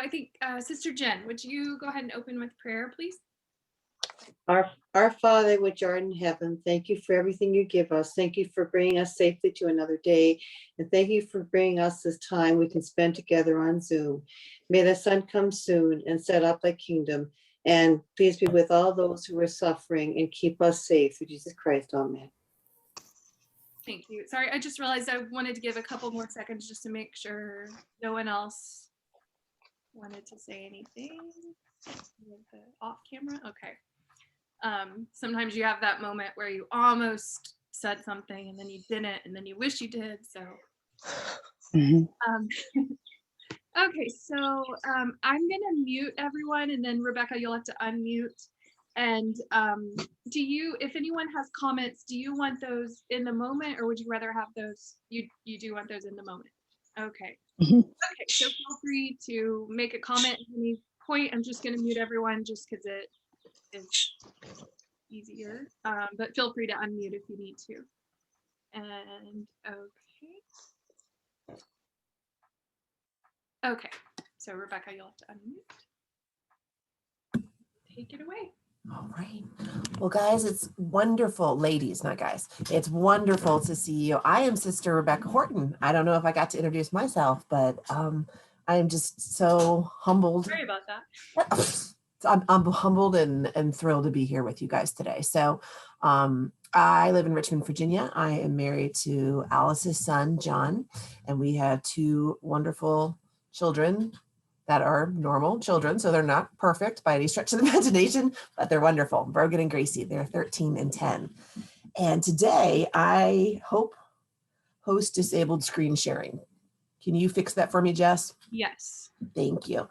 I think Sister Jen, would you go ahead and open with prayer, please? Our Father, which art in heaven, thank you for everything you give us. Thank you for bringing us safely to another day. And thank you for bringing us this time we can spend together on Zoom. May the sun come soon and set up thy kingdom. And please be with all those who are suffering and keep us safe through Jesus Christ. Amen. Thank you. Sorry, I just realized I wanted to give a couple more seconds just to make sure no one else wanted to say anything. Off camera? Okay. Sometimes you have that moment where you almost said something and then you didn't and then you wish you did. So okay, so I'm gonna mute everyone and then Rebecca, you'll have to unmute. And if anyone has comments, do you want those in the moment or would you rather have those? You do want those in the moment. Okay. Okay, so feel free to make a comment at any point. I'm just gonna mute everyone just because it is easier, but feel free to unmute if you need to. And okay, so Rebecca, you'll have to unmute. Take it away. All right. Well, guys, it's wonderful, ladies, not guys. It's wonderful to see you. I am Sister Rebecca Horton. I don't know if I got to introduce myself, but I am just so humbled. Sorry about that. I'm humbled and thrilled to be here with you guys today. So I live in Richmond, Virginia. I am married to Alice's son, John, and we have two wonderful children that are normal children. So they're not perfect by any stretch of the imagination, but they're wonderful. Brogan and Gracie, they're 13 and 10. And today I host disabled screen sharing. Can you fix that for me, Jess? Yes. Thank you.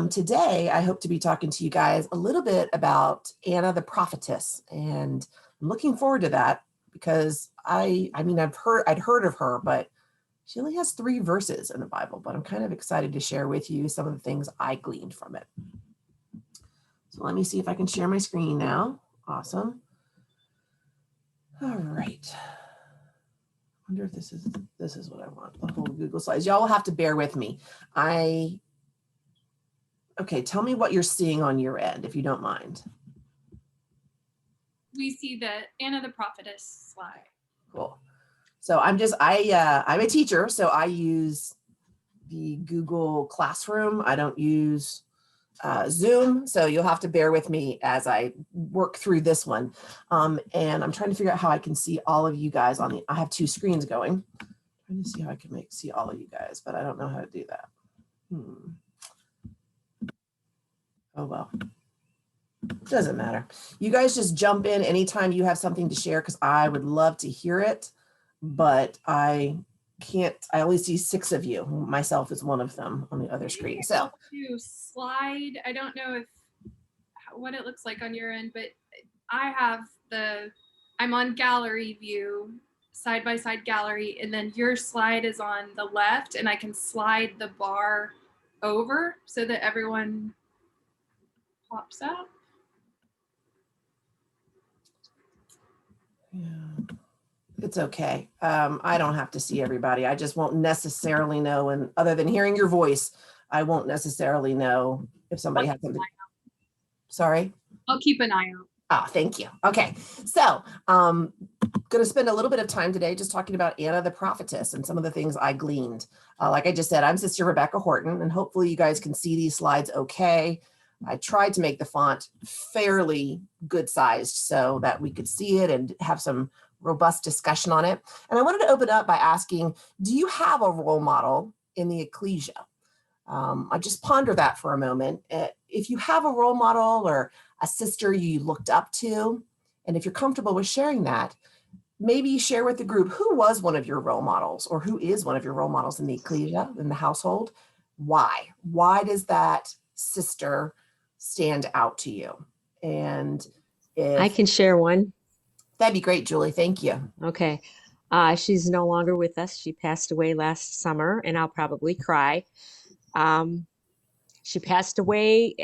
Today, I hope to be talking to you guys a little bit about Anna the prophetess, and I'm looking forward to that because I'd heard of her, but she only has 3 verses in the Bible, but I'm kind of excited to share with you some of the things I gleaned from it. So let me see if I can share my screen now. Awesome. All right. I wonder if this is what I want, the whole Google Slides. Y'all will have to bear with me. Okay, tell me what you're seeing on your end, if you don't mind. We see the Anna the prophetess slide. Cool. So I'm a teacher, so I use the Google Classroom. I don't use Zoom, so you'll have to bear with me as I work through this one. And I'm trying to figure out how I can see all of you guys I have 2 screens going. I'm trying to see how I can see all of you guys, but I don't know how to do that. Oh, well, doesn't matter. You guys just jump in anytime you have something to share because I would love to hear it, but I only see 6 of you. Myself is one of them on the other screen. So to slide, I don't know what it looks like on your end, but I'm on gallery view, side by side gallery, and then your slide is on the left and I can slide the bar over so that everyone pops out. Yeah, it's okay. I don't have to see everybody. I just won't necessarily know. And other than hearing your voice, I won't necessarily know if somebody has something. Sorry? I'll keep an eye out. Oh, thank you. Okay. So going to spend a little bit of time today just talking about Anna the prophetess and some of the things I gleaned. Like I just said, I'm Sister Rebecca Horton, and hopefully you guys can see these slides okay. I tried to make the font fairly good sized so that we could see it and have some robust discussion on it. And I wanted to open up by asking, do you have a role model in the ecclesia? I just ponder that for a moment. If you have a role model or a sister you looked up to, and if you're comfortable with sharing that, maybe share with the group who was one of your role models or who is one of your role models in the ecclesia, in the household. Why? Why does that sister stand out to you? And if I can share one. That'd be great, Julie. Thank you. Okay. She's no longer with us. She passed away last summer, and I'll probably cry. She passed away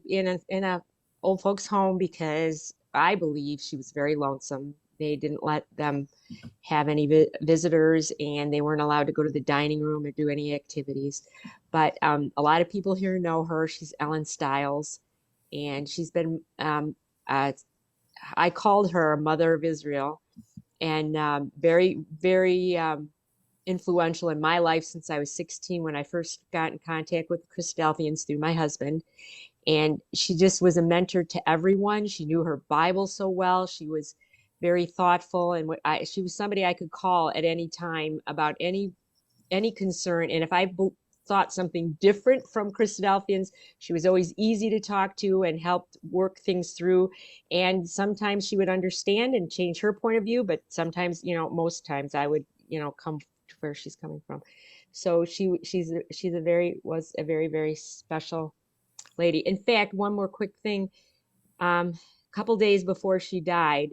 in a old folks home because I believe she was very lonesome, they didn't let them have any visitors, and they weren't allowed to go to the dining room or do any activities. But a lot of people here know her. She's Ellen Stiles, and she's been, I called her Mother of Israel, and very, very influential in my life since I was 16 when I first got in contact with the Christadelphians through my husband. And she just was a mentor to everyone. She knew her Bible so well. She was very thoughtful, and she was somebody I could call at any time about any concern. And if I thought something different from Christadelphians, she was always easy to talk to and helped work things through. And sometimes she would understand and change her point of view, but sometimes, most times I would, come to where she's coming from. So was a very, very special lady. In fact, one more quick thing. A couple days before she died,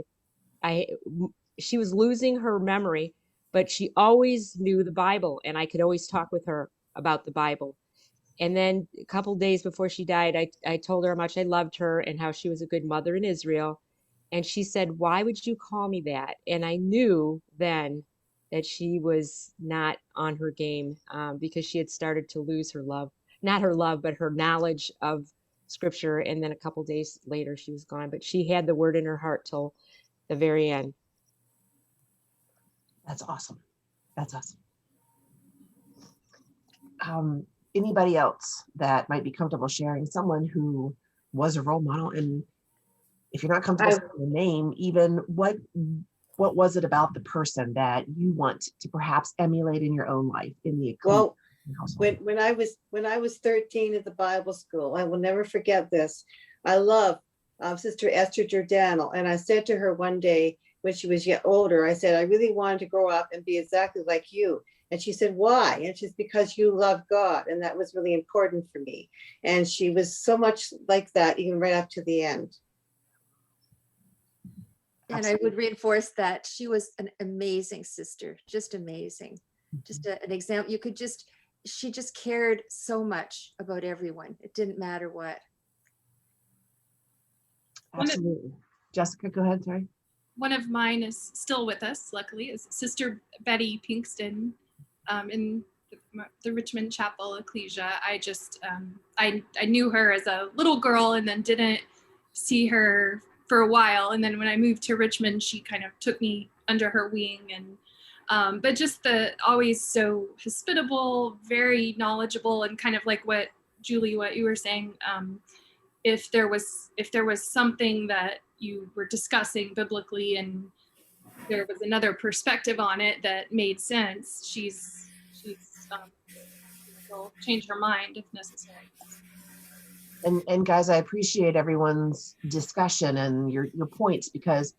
she was losing her memory, but she always knew the Bible, and I could always talk with her about the Bible. And then a couple days before she died, I told her how much I loved her and how she was a good mother in Israel. And she said, "Why would you call me that?" And I knew then that she was not on her game, because she had started to lose her love, not her love, but her knowledge of scripture. And then a couple days later, she was gone, but she had the word in her heart till the very end. That's awesome. That's awesome. Anybody else that might be comfortable sharing someone who was a role model? And if you're not comfortable saying the name, even what was it about the person that you want to perhaps emulate in your own life in the Well, household? when I was 13 at the Bible school, I will never forget this. I love Sister Esther Giordano, and I said to her one day when she was yet older, I said, I really wanted to grow up and be exactly like you. And she said, why? And she's, because you love God. And that was really important for me. And she was so much like that, even right up to the end. And I would reinforce that she was an amazing sister, just amazing. Just an example. She just cared so much about everyone. It didn't matter what. Absolutely. Jessica, go ahead, sorry. One of mine is still with us, luckily, is Sister Betty Pinkston, in the Richmond Chapel Ecclesia. I knew her as a little girl and then didn't see her for a while. And then when I moved to Richmond, she kind of took me under her wing, and but just always so hospitable, very knowledgeable, and kind of like what Julie, what you were saying, if there was something that you were discussing biblically and there was another perspective on it that made sense, she'll change her mind if necessary. And guys, I appreciate everyone's discussion and your points, because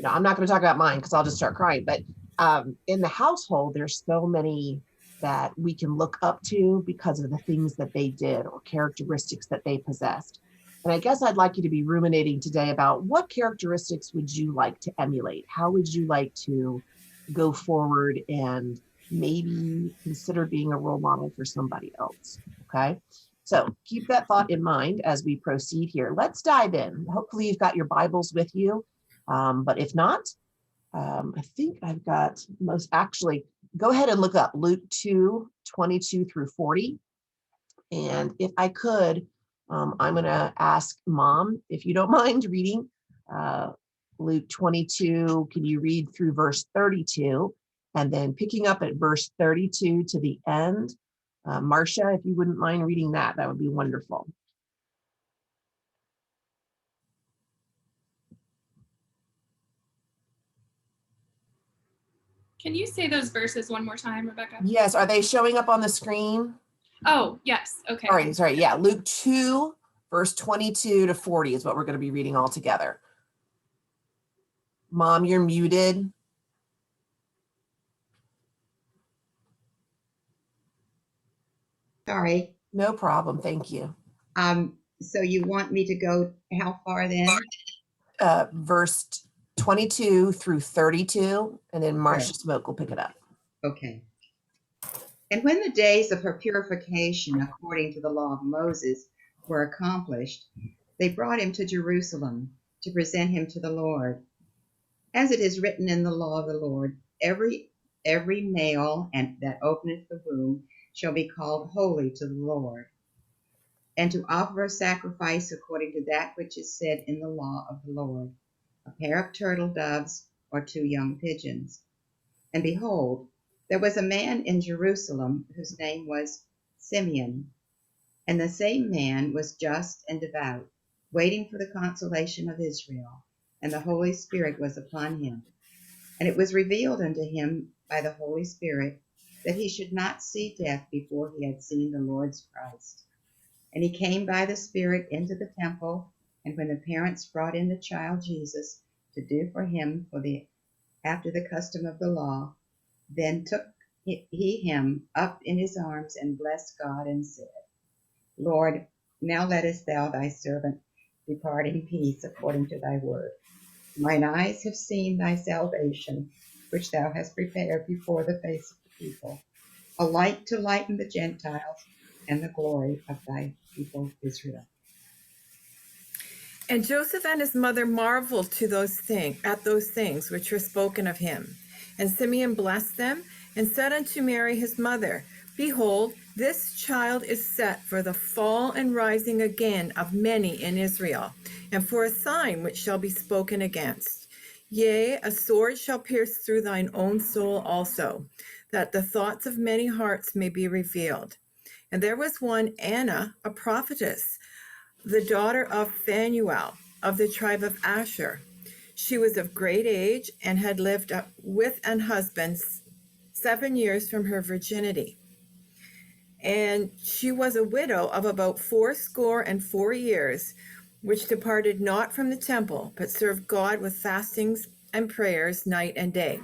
I'm not going to talk about mine because I'll just start crying. But in the household, there's so many that we can look up to because of the things that they did or characteristics that they possessed. And I guess I'd like you to be ruminating today about what characteristics would you like to emulate? How would you like to go forward and maybe consider being a role model for somebody else? Okay. So keep that thought in mind as we proceed here. Let's dive in. Hopefully you've got your Bibles with you. But if not, I think I've got actually, go ahead and look up Luke 2:22 through 40. And if I could, I'm going to ask Mom, if you don't mind reading Luke 22, can you read through verse 32? And then picking up at verse 32 to the end. Marcia, if you wouldn't mind reading that would be wonderful. Can you say those verses one more time, Rebecca? Yes, are they showing up on the screen? Oh, yes. Okay. Sorry. Yeah, Luke 2, verse 22 to 40 is what we're going to be reading all together. Mom, you're muted. Sorry. No problem. Thank you. So you want me to go how far then? Verse 22 through 32, and then Marcia Smoke will pick it up. Okay. And when the days of her purification, according to the law of Moses, were accomplished, they brought him to Jerusalem to present him to the Lord. As it is written in the law of the Lord, every male and that openeth the womb shall be called holy to the Lord, and to offer a sacrifice according to that which is said in the law of the Lord, a pair of turtle doves or 2 young pigeons. And behold, there was a man in Jerusalem whose name was Simeon, and the same man was just and devout, waiting for the consolation of Israel, and the Holy Spirit was upon him. And it was revealed unto him by the Holy Spirit that he should not see death before he had seen the Lord's Christ. And he came by the Spirit into the temple, and when the parents brought in the child Jesus to do for him after the custom of the law, then took he him up in his arms and blessed God and said, Lord, now lettest thou thy servant depart in peace according to thy word. Mine eyes have seen thy salvation, which thou hast prepared before the face of the people, a light to lighten the Gentiles and the glory of thy people Israel. And Joseph and his mother marveled at those things which were spoken of him. And Simeon blessed them and said unto Mary his mother, Behold, this child is set for the fall and rising again of many in Israel, and for a sign which shall be spoken against. Yea, a sword shall pierce through thine own soul also, that the thoughts of many hearts may be revealed. And there was one, Anna, a prophetess, the daughter of Phanuel of the tribe of Asher. She was of great age and had lived with an husband 7 years from her virginity. And she was a widow of about 84 years, which departed not from the temple, but served God with fastings and prayers night and day.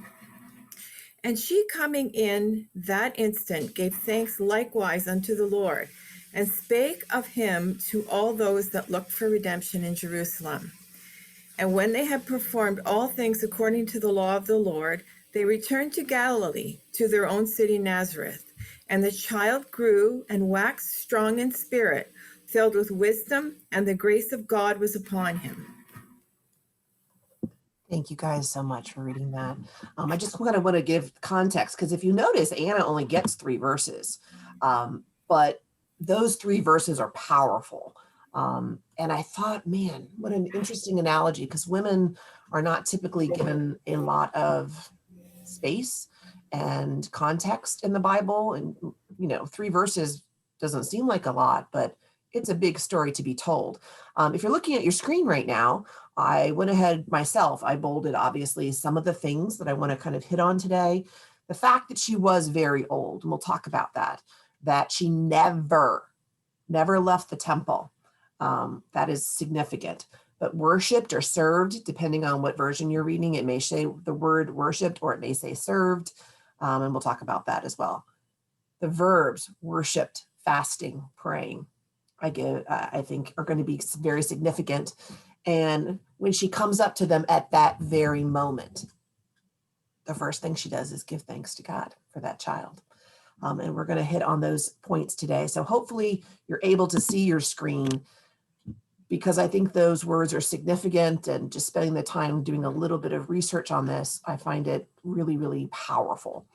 And she coming in that instant gave thanks likewise unto the Lord, and spake of him to all those that looked for redemption in Jerusalem. And when they had performed all things according to the law of the Lord, they returned to Galilee, to their own city Nazareth. And the child grew and waxed strong in spirit, filled with wisdom, and the grace of God was upon him. Thank you guys so much for reading that. I just kind of want to give context, because if you notice, Anna only gets 3 verses, but those 3 verses are powerful. And I thought, man, what an interesting analogy, because women are not typically given a lot of space and context in the Bible. And, 3 verses doesn't seem like a lot, but it's a big story to be told. If you're looking at your screen right now, I went ahead myself. I bolded, obviously, some of the things that I want to kind of hit on today. The fact that she was very old, and we'll talk about that she never left the temple. That is significant. But worshipped or served, depending on what version you're reading, it may say the word worshipped or it may say served. And we'll talk about that as well. The verbs worshipped, fasting, praying, I think are going to be very significant. And when she comes up to them at that very moment, the first thing she does is give thanks to God for that child. And we're going to hit on those points today. So hopefully you're able to see your screen, because I think those words are significant, and just spending the time doing a little bit of research on this, I find it really, really powerful.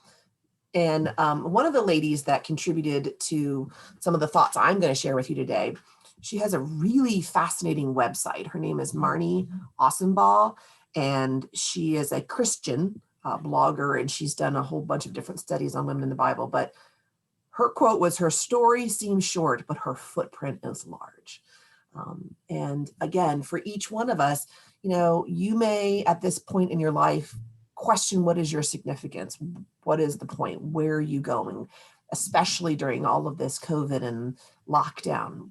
And one of the ladies that contributed to some of the thoughts I'm going to share with you today, she has a really fascinating website. Her name is Marnie Ossenbaugh, and she is a Christian blogger, and she's done a whole bunch of different studies on women in the Bible. But her quote was, "Her story seems short, but her footprint is large." And again, for each one of us, you may at this point in your life question, what is your significance? What is the point? Where are you going? Especially during all of this COVID and lockdown.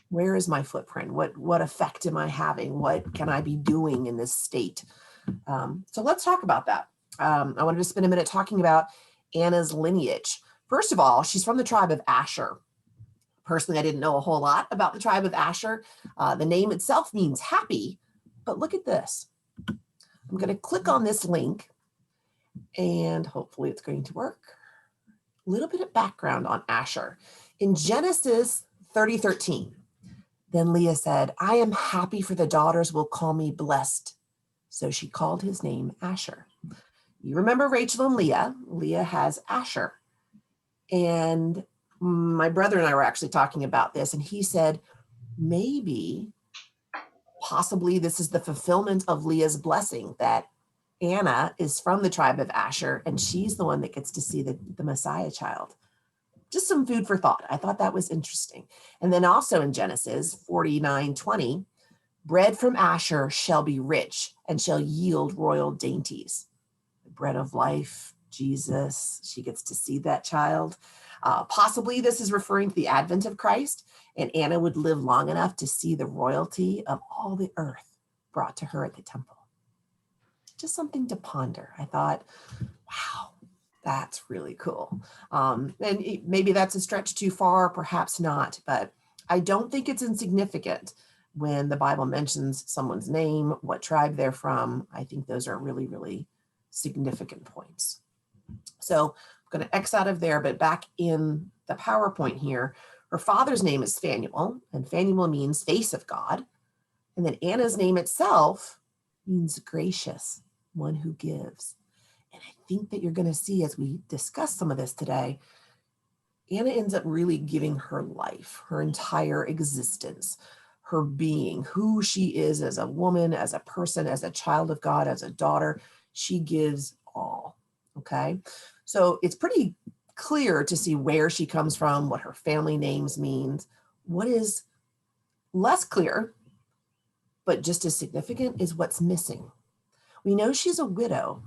Where is my footprint? What effect am I having? What can I be doing in this state? So let's talk about that. I wanted to spend a minute talking about Anna's lineage. First of all, she's from the tribe of Asher. Personally, I didn't know a whole lot about the tribe of Asher. The name itself means happy, but look at this. I'm going to click on this link, and hopefully it's going to work. A little bit of background on Asher. In Genesis 30:13, then Leah said, "I am happy, for the daughters will call me blessed." So she called his name Asher. You remember Rachel and Leah. Leah has Asher. And my brother and I were actually talking about this, and he said, maybe, possibly this is the fulfillment of Leah's blessing, that Anna is from the tribe of Asher, and she's the one that gets to see the Messiah child. Just some food for thought. I thought that was interesting. And then also in Genesis 49:20, bread from Asher shall be rich and shall yield royal dainties. The bread of life, Jesus, she gets to see that child. Possibly this is referring to the advent of Christ, and Anna would live long enough to see the royalty of all the earth brought to her at the temple. Just something to ponder. I thought, wow, that's really cool. Maybe that's a stretch too far, perhaps not, but I don't think it's insignificant when the Bible mentions someone's name, what tribe they're from. I think those are really, really significant points. So I'm going to X out of there, but back in the PowerPoint here, her father's name is Phanuel, and Phanuel means face of God. And then Anna's name itself means gracious, one who gives. And I think that you're going to see as we discuss some of this today, Anna ends up really giving her life, her entire existence, her being, who she is as a woman, as a person, as a child of God, as a daughter. She gives all. Okay. So it's pretty clear to see where she comes from, what her family names means. What is less clear, but just as significant, is what's missing. We know she's a widow,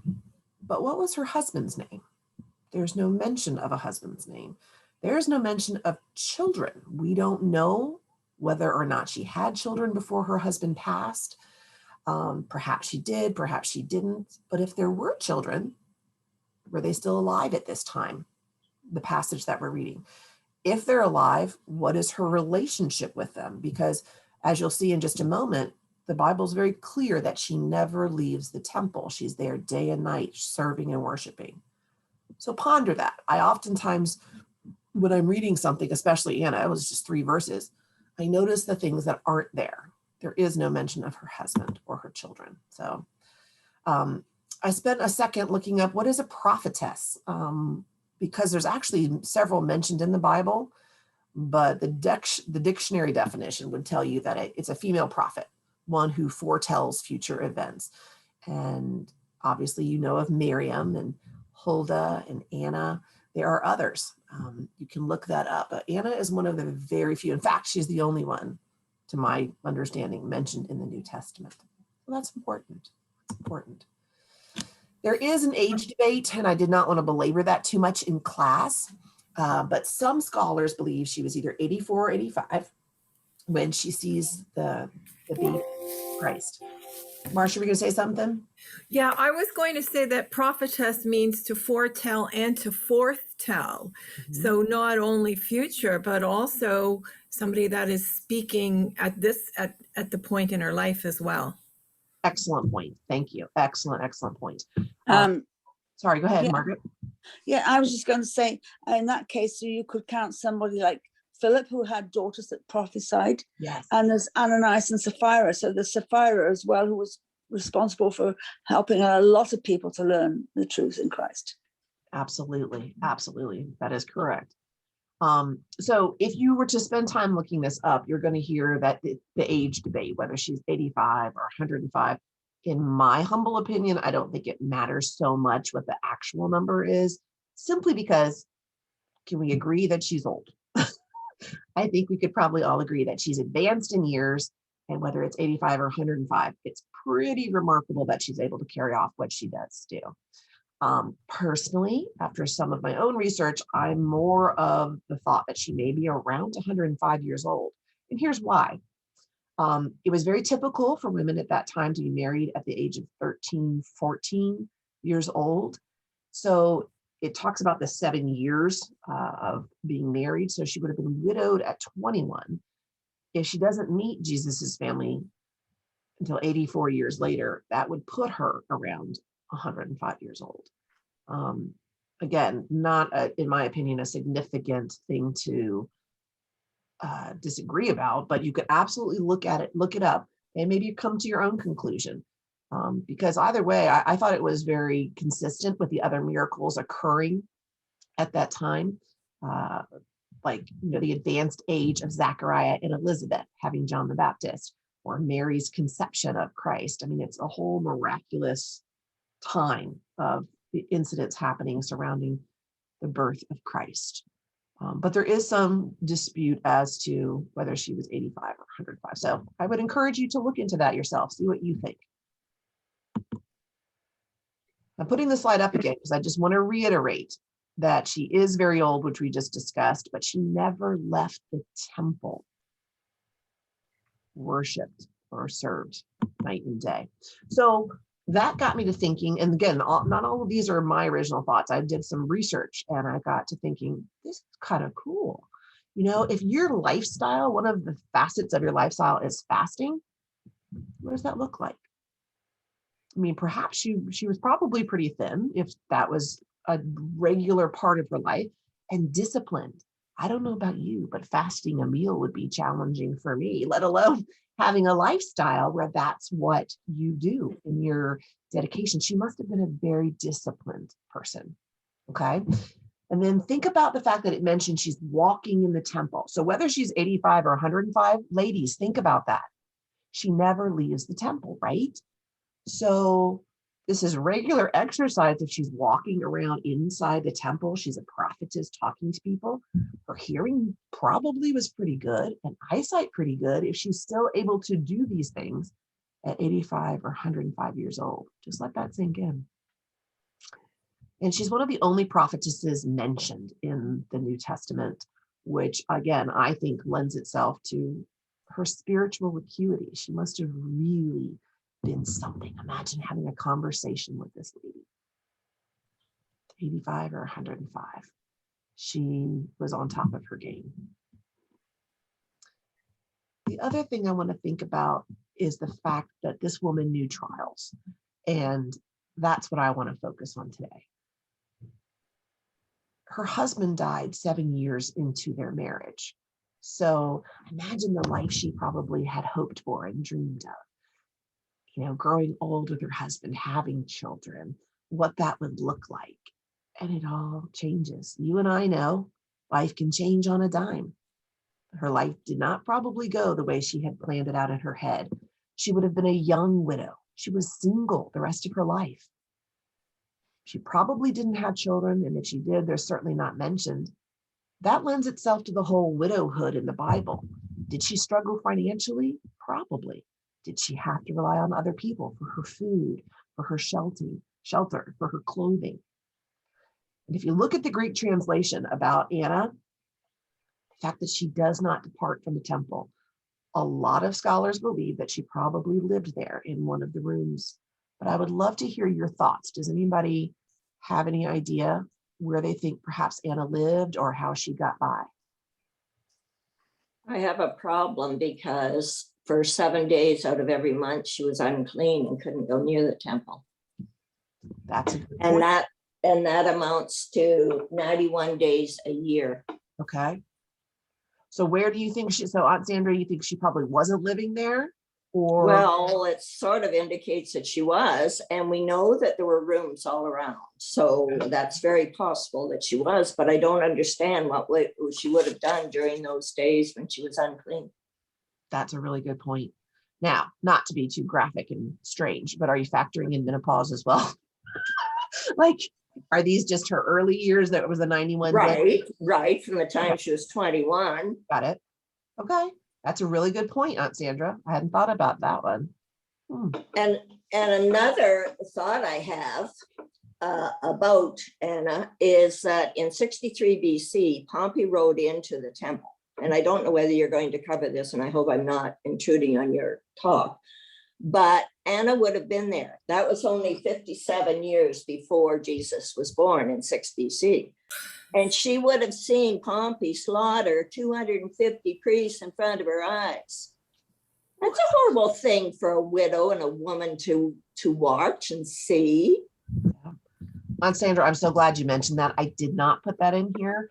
but what was her husband's name? There's no mention of a husband's name. There's no mention of children. We don't know whether or not she had children before her husband passed. Perhaps she did, perhaps she didn't. But if there were children, were they still alive at this time? The passage that we're reading. If they're alive, what is her relationship with them? Because as you'll see in just a moment, the Bible's very clear that she never leaves the temple. She's there day and night, serving and worshiping. So ponder that. I oftentimes, when I'm reading something, especially Anna, it was just 3 verses, I notice the things that aren't there. There is no mention of her husband or her children. So I spent a second looking up what is a prophetess, because there's actually several mentioned in the Bible, but the dictionary definition would tell you that it's a female prophet, one who foretells future events. And obviously you know of Miriam and Huldah and Anna. There are others. You can look that up. But Anna is one of the very few. In fact, she's the only one, to my understanding, mentioned in the New Testament. So that's important. It's important. There is an age debate, and I did not want to belabor that too much in class, but some scholars believe she was either 84 or 85 when she sees the baby Christ. Marsha, were you going to say something? Yeah, I was going to say that prophetess means to foretell and to foretell. Mm-hmm. So not only future, but also somebody that is speaking at the point in her life as well. Excellent point. Thank you. Excellent point. Sorry, go ahead, yeah, Margaret. Yeah, I was just going to say, in that case, so you could count somebody like Philip, who had daughters that prophesied. Yes. And there's Ananias and Sapphira. So there's Sapphira as well, who was responsible for helping a lot of people to learn the truth in Christ. Absolutely. That is correct. So if you were to spend time looking this up, you're going to hear that the age debate, whether she's 85 or 105, in my humble opinion, I don't think it matters so much what the actual number is, simply because, can we agree that she's old? I think we could probably all agree that she's advanced in years, and whether it's 85 or 105, it's pretty remarkable that she's able to carry off what she does do. Personally, after some of my own research, I'm more of the thought that she may be around 105 years old. And here's why. It was very typical for women at that time to be married at the age of 13, 14 years old. So it talks about the 7 years of being married. So she would have been widowed at 21. If she doesn't meet Jesus's family until 84 years later, that would put her around 105 years old. Again, not, in my opinion, a significant thing to disagree about, but you could absolutely look at it, look it up, and maybe come to your own conclusion. Because either way, I thought it was very consistent with the other miracles occurring at that time. Like, the advanced age of Zachariah and Elizabeth having John the Baptist, or Mary's conception of Christ. I mean, it's a whole miraculous time of the incidents happening surrounding the birth of Christ. But there is some dispute as to whether she was 85 or 105. So I would encourage you to look into that yourself, see what you think. I'm putting the slide up again because I just want to reiterate that she is very old, which we just discussed, but she never left the temple, worshiped or served night and day. So that got me to thinking, and again, not all of these are my original thoughts. I did some research and I got to thinking, this is kind of cool. If your lifestyle, one of the facets of your lifestyle is fasting, what does that look like? I mean, perhaps she was probably pretty thin if that was a regular part of her life, and disciplined. I don't know about you, but fasting a meal would be challenging for me, let alone having a lifestyle where that's what you do in your dedication. She must have been a very disciplined person. Okay. And then think about the fact that it mentioned she's walking in the temple. So whether she's 85 or 105, ladies, think about that. She never leaves the temple, right? So this is regular exercise. If she's walking around inside the temple, she's a prophetess talking to people. Her hearing probably was pretty good and eyesight pretty good if she's still able to do these things at 85 or 105 years old. Just let that sink in. And she's one of the only prophetesses mentioned in the New Testament, which again, I think lends itself to her spiritual acuity. She must have really been something. Imagine having a conversation with this lady, 85 or 105. She was on top of her game. The other thing I want to think about is the fact that this woman knew trials, and that's what I want to focus on today. Her husband died 7 years into their marriage. So imagine the life she probably had hoped for and dreamed of. Growing old with her husband, having children, what that would look like. And it all changes. You and I know life can change on a dime. Her life did not probably go the way she had planned it out in her head. She would have been a young widow. She was single the rest of her life. She probably didn't have children, and if she did, they're certainly not mentioned. That lends itself to the whole widowhood in the Bible. Did she struggle financially? Probably. Did she have to rely on other people for her food, for her shelter, for her clothing? And if you look at the Greek translation about Anna, the fact that she does not depart from the temple, a lot of scholars believe that she probably lived there in one of the rooms. But I would love to hear your thoughts. Does anybody have any idea where they think perhaps Anna lived or how she got by? I have a problem because for 7 days out of every month, she was unclean and couldn't go near the temple. That's a good point. And that amounts to 91 days a year. Okay. So where do you think so Aunt Sandra, you think she probably wasn't living there? Or well, it sort of indicates that she was, and we know that there were rooms all around. So that's very possible that she was, but I don't understand what she would have done during those days when she was unclean. That's a really good point. Now, not to be too graphic and strange, but are you factoring in menopause as well? Like, are these just her early years that was a 91 day? Right, from the time she was 21. Got it. Okay. That's a really good point, Aunt Sandra. I hadn't thought about that one. And another thought I have about Anna is that in 63 BC, Pompey rode into the temple. And I don't know whether you're going to cover this, and I hope I'm not intruding on your talk, but Anna would have been there. That was only 57 years before Jesus was born in 6 BC. And she would have seen Pompey slaughter 250 priests in front of her eyes. That's a horrible thing for a widow and a woman to watch and see. Aunt Sandra, I'm so glad you mentioned that. I did not put that in here,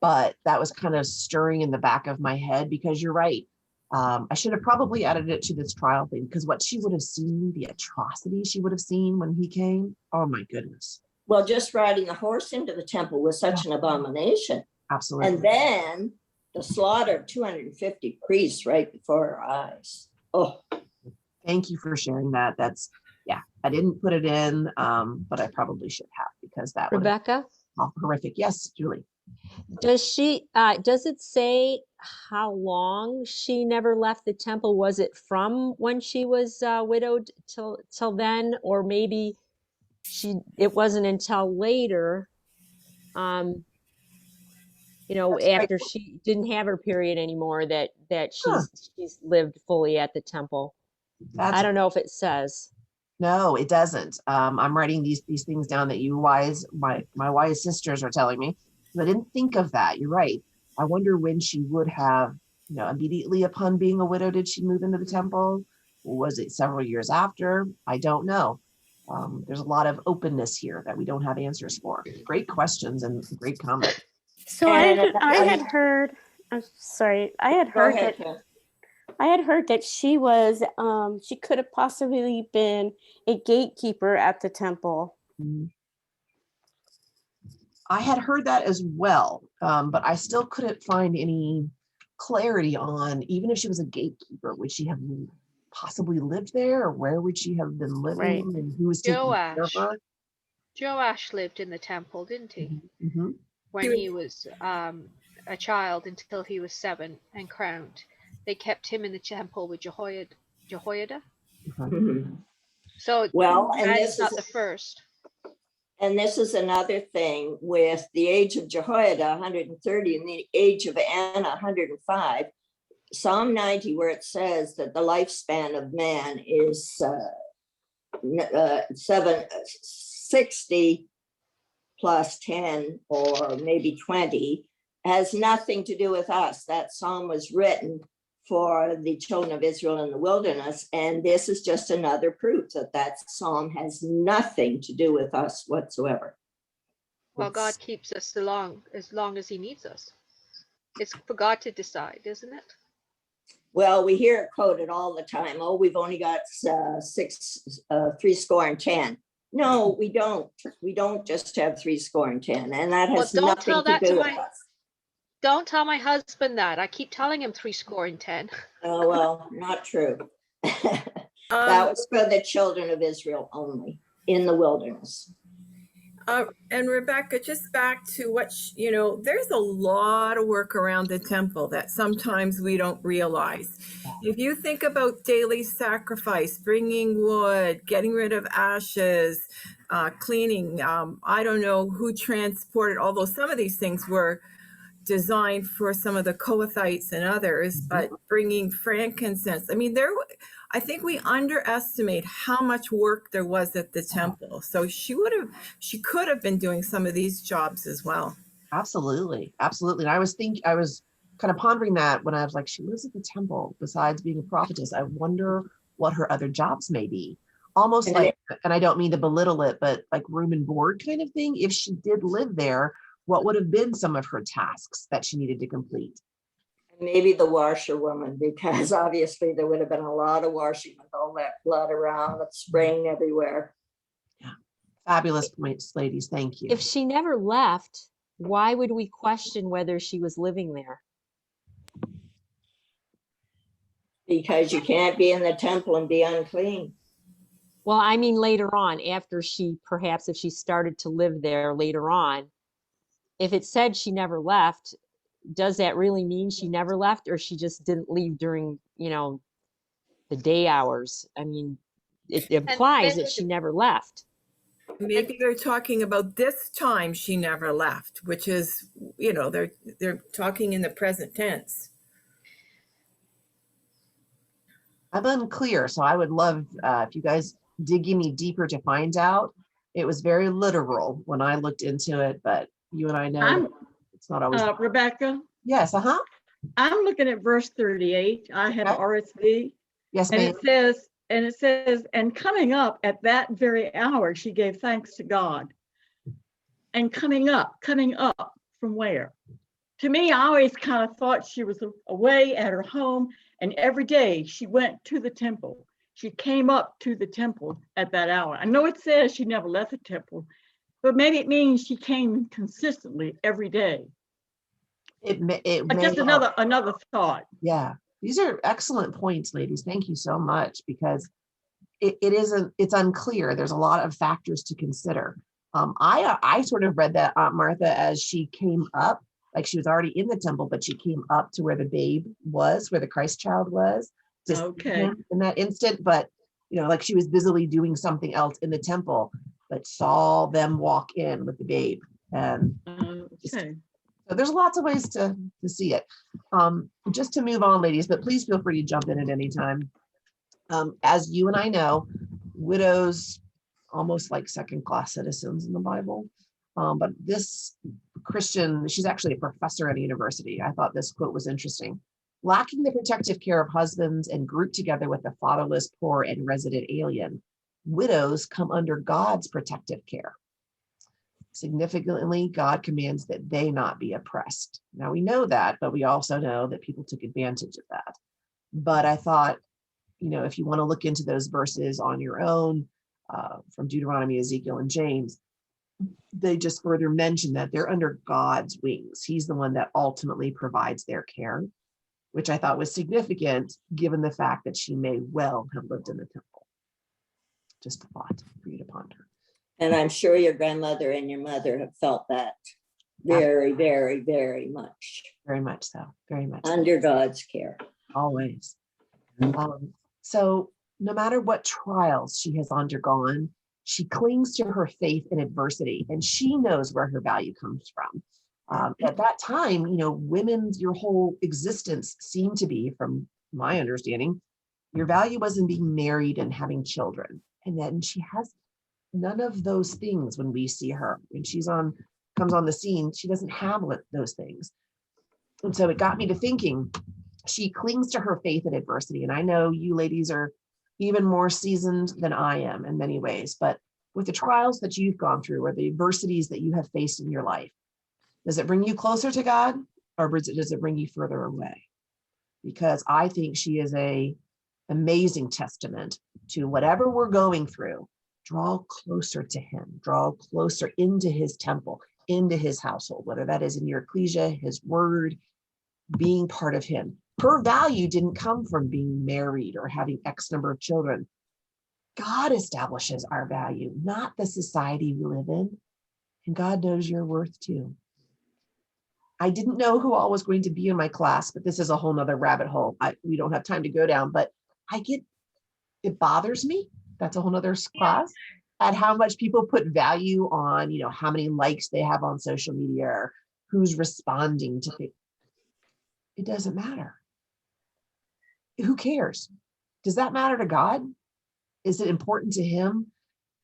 but that was kind of stirring in the back of my head because you're right. I should have probably added it to this trial thing, because what she would have seen, the atrocity she would have seen when he came. Oh my goodness. Well, just riding a horse into the temple was such an abomination. Absolutely. And then the slaughter of 250 priests right before our eyes. Oh, thank you for sharing that. That's, yeah, I didn't put it in, but I probably should have, because that would have Rebecca, been horrific. Yes, Julie. does it say how long she never left the temple? Was it from when she was widowed till then, or maybe it wasn't until later, after she didn't have her period anymore, that she's lived fully at the temple? I don't know if it says. No, it doesn't. I'm writing these things down that you wise, my wise sisters are telling me. I didn't think of that. You're right. I wonder when she would have, immediately upon being a widow, did she move into the temple? Or was it several years after? I don't know. There's a lot of openness here that we don't have answers for. Great questions and great comments. So I had heard, I'm sorry, I had heard that she was, she could have possibly been a gatekeeper at the temple. I had heard that as well, but I still couldn't find any clarity on, even if she was a gatekeeper, would she have possibly lived there, or where would she have been living, Right. and who was taking care of her? Joash lived in the temple, didn't he? Mm-hmm. When he was a child until he was 7 and crowned. They kept him in the temple with Jehoiada. Mm-hmm. So well, and that this is not the first. And this is another thing with the age of Jehoiada, 130, and the age of Anna, 105. Psalm 90, where it says that the lifespan of man is 760 plus 10 or maybe 20, has nothing to do with us. That psalm was written for the children of Israel in the wilderness. And this is just another proof that that psalm has nothing to do with us whatsoever. Well, God keeps us as long as he needs us. It's for God to decide, isn't it? Well, we hear it quoted all the time. Oh, we've only got 310. No, we don't. We don't just have 310. And that has nothing to do with us. Don't tell my husband that. I keep telling him 310. Oh, well, not true. That was for the children of Israel only in the wilderness. And Rebecca, just back to what, there's a lot of work around the temple that sometimes we don't realize. If you think about daily sacrifice, bringing wood, getting rid of ashes, cleaning, I don't know who transported, although some of these things were designed for some of the Kohathites and others, but bringing frankincense. I mean, I think we underestimate how much work there was at the temple. So she could have been doing some of these jobs as well. Absolutely. Absolutely. And I was kind of pondering that when I was like, she lives at the temple besides being a prophetess. I wonder what her other jobs may be. Almost like, and I don't mean to belittle it, but like room and board kind of thing. If she did live there, what would have been some of her tasks that she needed to complete? Maybe the washerwoman, because obviously there would have been a lot of washing with all that blood around, spraying everywhere. Yeah, fabulous points, ladies. Thank you. If she never left, why would we question whether she was living there? Because you can't be in the temple and be unclean. Well, I mean later on, after if she started to live there later on, if it said she never left, does that really mean she never left, or she just didn't leave during, the day hours? I mean, it implies that she never left. Maybe they're talking about this time she never left, which is, they're talking in the present tense. I'm unclear, so I would love if you guys dig any deeper to find out. It was very literal when I looked into it, but you and I know it's not always. Rebecca? Yes, I'm looking at verse 38. I have RSV. Yes, and ma'am. it says, and coming up at that very hour, she gave thanks to God. And coming up from where? To me, I always kind of thought she was away at her home And every day she went to the temple. She came up to the temple at that hour. I know it says she never left the temple, but maybe it means she came consistently every day. Just another thought. Yeah, these are excellent points, ladies. Thank you so much, because it's unclear. There's a lot of factors to consider. I sort of read that Aunt Martha as she came up, like she was already in the temple, but she came up to where the babe was, where the Christ child was, to see him in that instant. But like she was busily doing something else in the temple, but saw them walk in with the babe. And so there's lots of ways to see it. Just to move on, ladies, but please feel free to jump in at any time. As you and I know, widows almost like second-class citizens in the Bible. But this Christian, she's actually a professor at a university. I thought this quote was interesting. Lacking the protective care of husbands and grouped together with the fatherless, poor, and resident alien, widows come under God's protective care. Significantly, God commands that they not be oppressed. Now we know that, but we also know that people took advantage of that. But I thought, if you want to look into those verses on your own, from Deuteronomy, Ezekiel, and James, they just further mention that they're under God's wings. He's the one that ultimately provides their care, which I thought was significant given the fact that she may well have lived in the temple. Just a thought for you to ponder. And I'm sure your grandmother and your mother have felt that very, very, very much. Very much so. Very much under God's care. Always. So no matter what trials she has undergone, she clings to her faith in adversity, and she knows where her value comes from. At that time, your whole existence seemed to be, from my understanding, your value was in being married and having children. And then she has none of those things when we see her. When comes on the scene, she doesn't have those things. And so it got me to thinking, she clings to her faith in adversity. And I know you ladies are even more seasoned than I am in many ways, but with the trials that you've gone through or the adversities that you have faced in your life, does it bring you closer to God, or does it bring you further away? Because I think she is an amazing testament to whatever we're going through. Draw closer to him, draw closer into his temple, into his household, whether that is in your ecclesia, his word, being part of him. Her value didn't come from being married or having X number of children. God establishes our value, not the society we live in. And God knows your worth too. I didn't know who all was going to be in my class, but this is a whole nother rabbit hole. We don't have time to go down, but it bothers me. That's a whole nother class. At how much people put value on, how many likes they have on social media or who's responding to things. It doesn't matter. Who cares? Does that matter to God? Is it important to him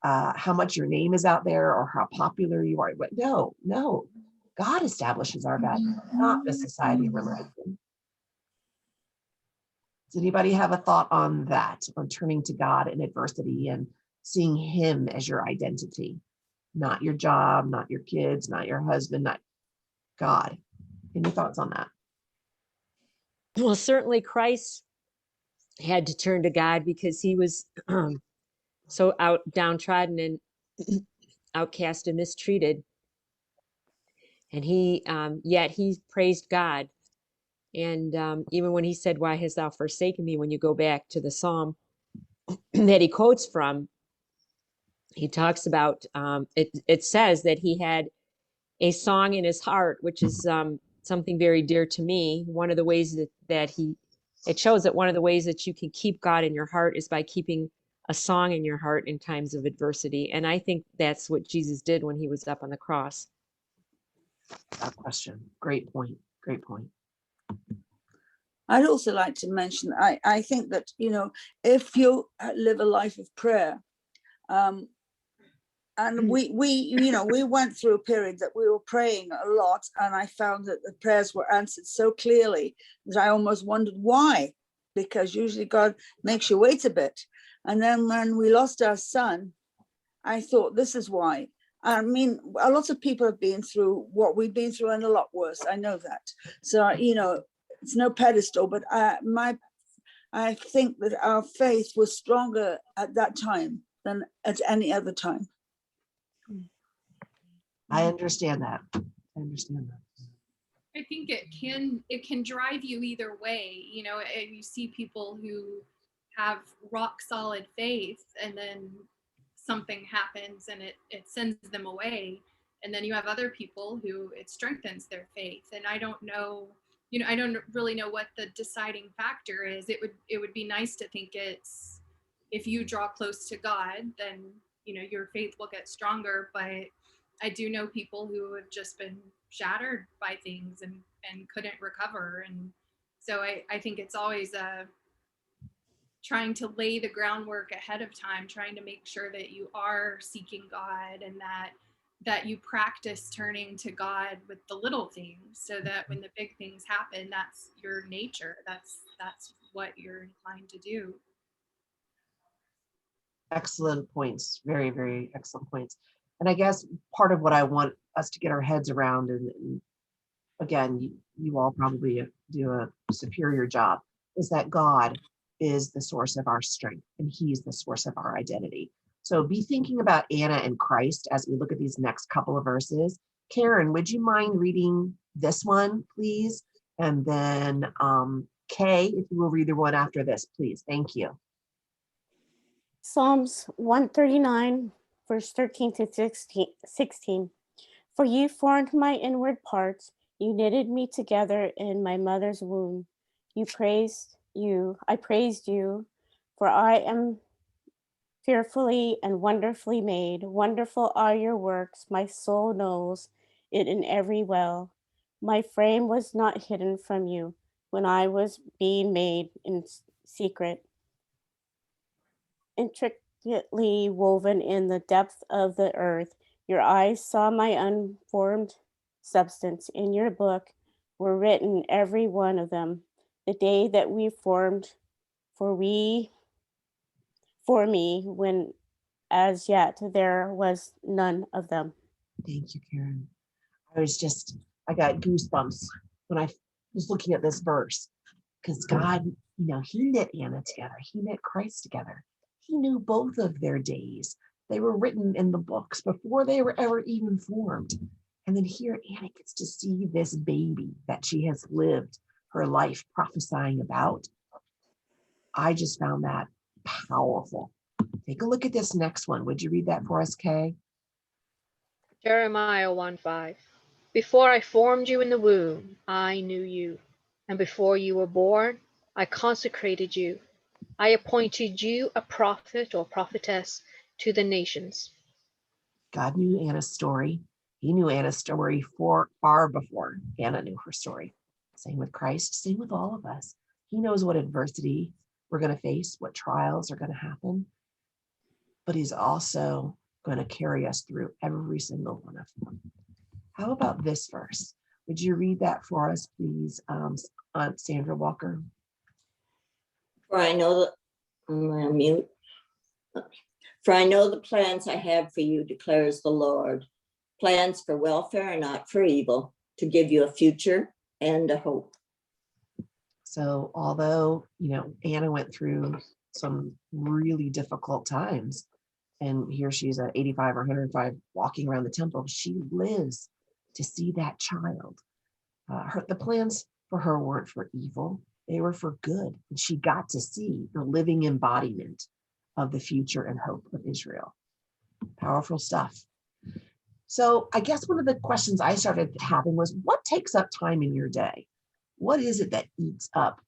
how much your name is out there or how popular you are? But no. God establishes our value, not the society we're living in. Does anybody have a thought on that, on turning to God in adversity and seeing him as your identity, not your job, not your kids, not your husband, not God? Any thoughts on that? Well, certainly Christ had to turn to God because he was so downtrodden and outcast and mistreated. And yet he praised God. And even when he said, "Why hast thou forsaken me?" when you go back to the Psalm that he quotes from, he talks about, it says that he had a song in his heart, which is something very dear to me. One of the ways it shows that one of the ways that you can keep God in your heart is by keeping a song in your heart in times of adversity. And I think that's what Jesus did when he was up on the cross. That question. Great point. Great point. I'd also like to mention, I think that, if you live a life of prayer, and we went through a period that we were praying a lot, and I found that the prayers were answered so clearly that I almost wondered why, because usually God makes you wait a bit. And then when we lost our son, I thought, this is why. I mean, a lot of people have been through what we've been through and a lot worse. I know that. So, it's no pedestal, but my I think that our faith was stronger at that time than at any other time. I understand that. I understand that. I think it can drive you either way. You know, you see people who have rock solid faith and then something happens and it sends them away. And then you have other people who it strengthens their faith. And I don't know, you know, I don't really know what the deciding factor is. It would be nice to think it's, if you draw close to God, then, you know, your faith will get stronger. But I do know people who have just been shattered by things and couldn't recover. And so I think it's always trying to lay the groundwork ahead of time, trying to make sure that you are seeking God and that you practice turning to God with the little things, so that when the big things happen, that's your nature. That's what you're inclined to do. Excellent points. Very, very excellent points. And I guess part of what I want us to get our heads around, and again, you all probably do a superior job, is that God is the source of our strength and he's the source of our identity. So be thinking about Anna and Christ as we look at these next couple of verses. Karen, would you mind reading this one, please? And then Kay, if you will read the one after this, please. Thank you. Psalms 139, verse 13 to 16. For you formed my inward parts. You knitted me together in my mother's womb. I praised you, for I am fearfully and wonderfully made. Wonderful are your works. My soul knows it in every well. My frame was not hidden from you when I was being made in secret, intricately woven in the depth of the earth. Your eyes saw my unformed substance. In your book were written, every one of them, the day that we formed for me, when as yet there was none of them. Thank you, Karen. I got goosebumps when I was looking at this verse, because God, he knit Anna together. He knit Christ together. He knew both of their days. They were written in the books before they were ever even formed. And then here Anna gets to see this baby that she has lived her life prophesying about. I just found that powerful. Take a look at this next one. Would you read that for us, Kay? Jeremiah 1:5. Before I formed you in the womb, I knew you. And before you were born, I consecrated you. I appointed you a prophet or prophetess to the nations. God knew Anna's story. He knew Anna's story far before Anna knew her story. Same with Christ, same with all of us. He knows what adversity we're going to face, what trials are going to happen, but he's also going to carry us through every single one of them. How about this verse? Would you read that for us, please, Aunt Sandra Walker? For I know For I know the plans I have for you, declares the Lord. Plans for welfare and not for evil, to give you a future and a hope. So although, Anna went through some really difficult times, and here she's at 85 or 105 walking around the temple, she lives to see that child. The plans for her weren't for evil, they were for good. And she got to see the living embodiment of the future and hope of Israel. Powerful stuff. So I guess one of the questions I started having was, what takes up time in your day? What is it that eats up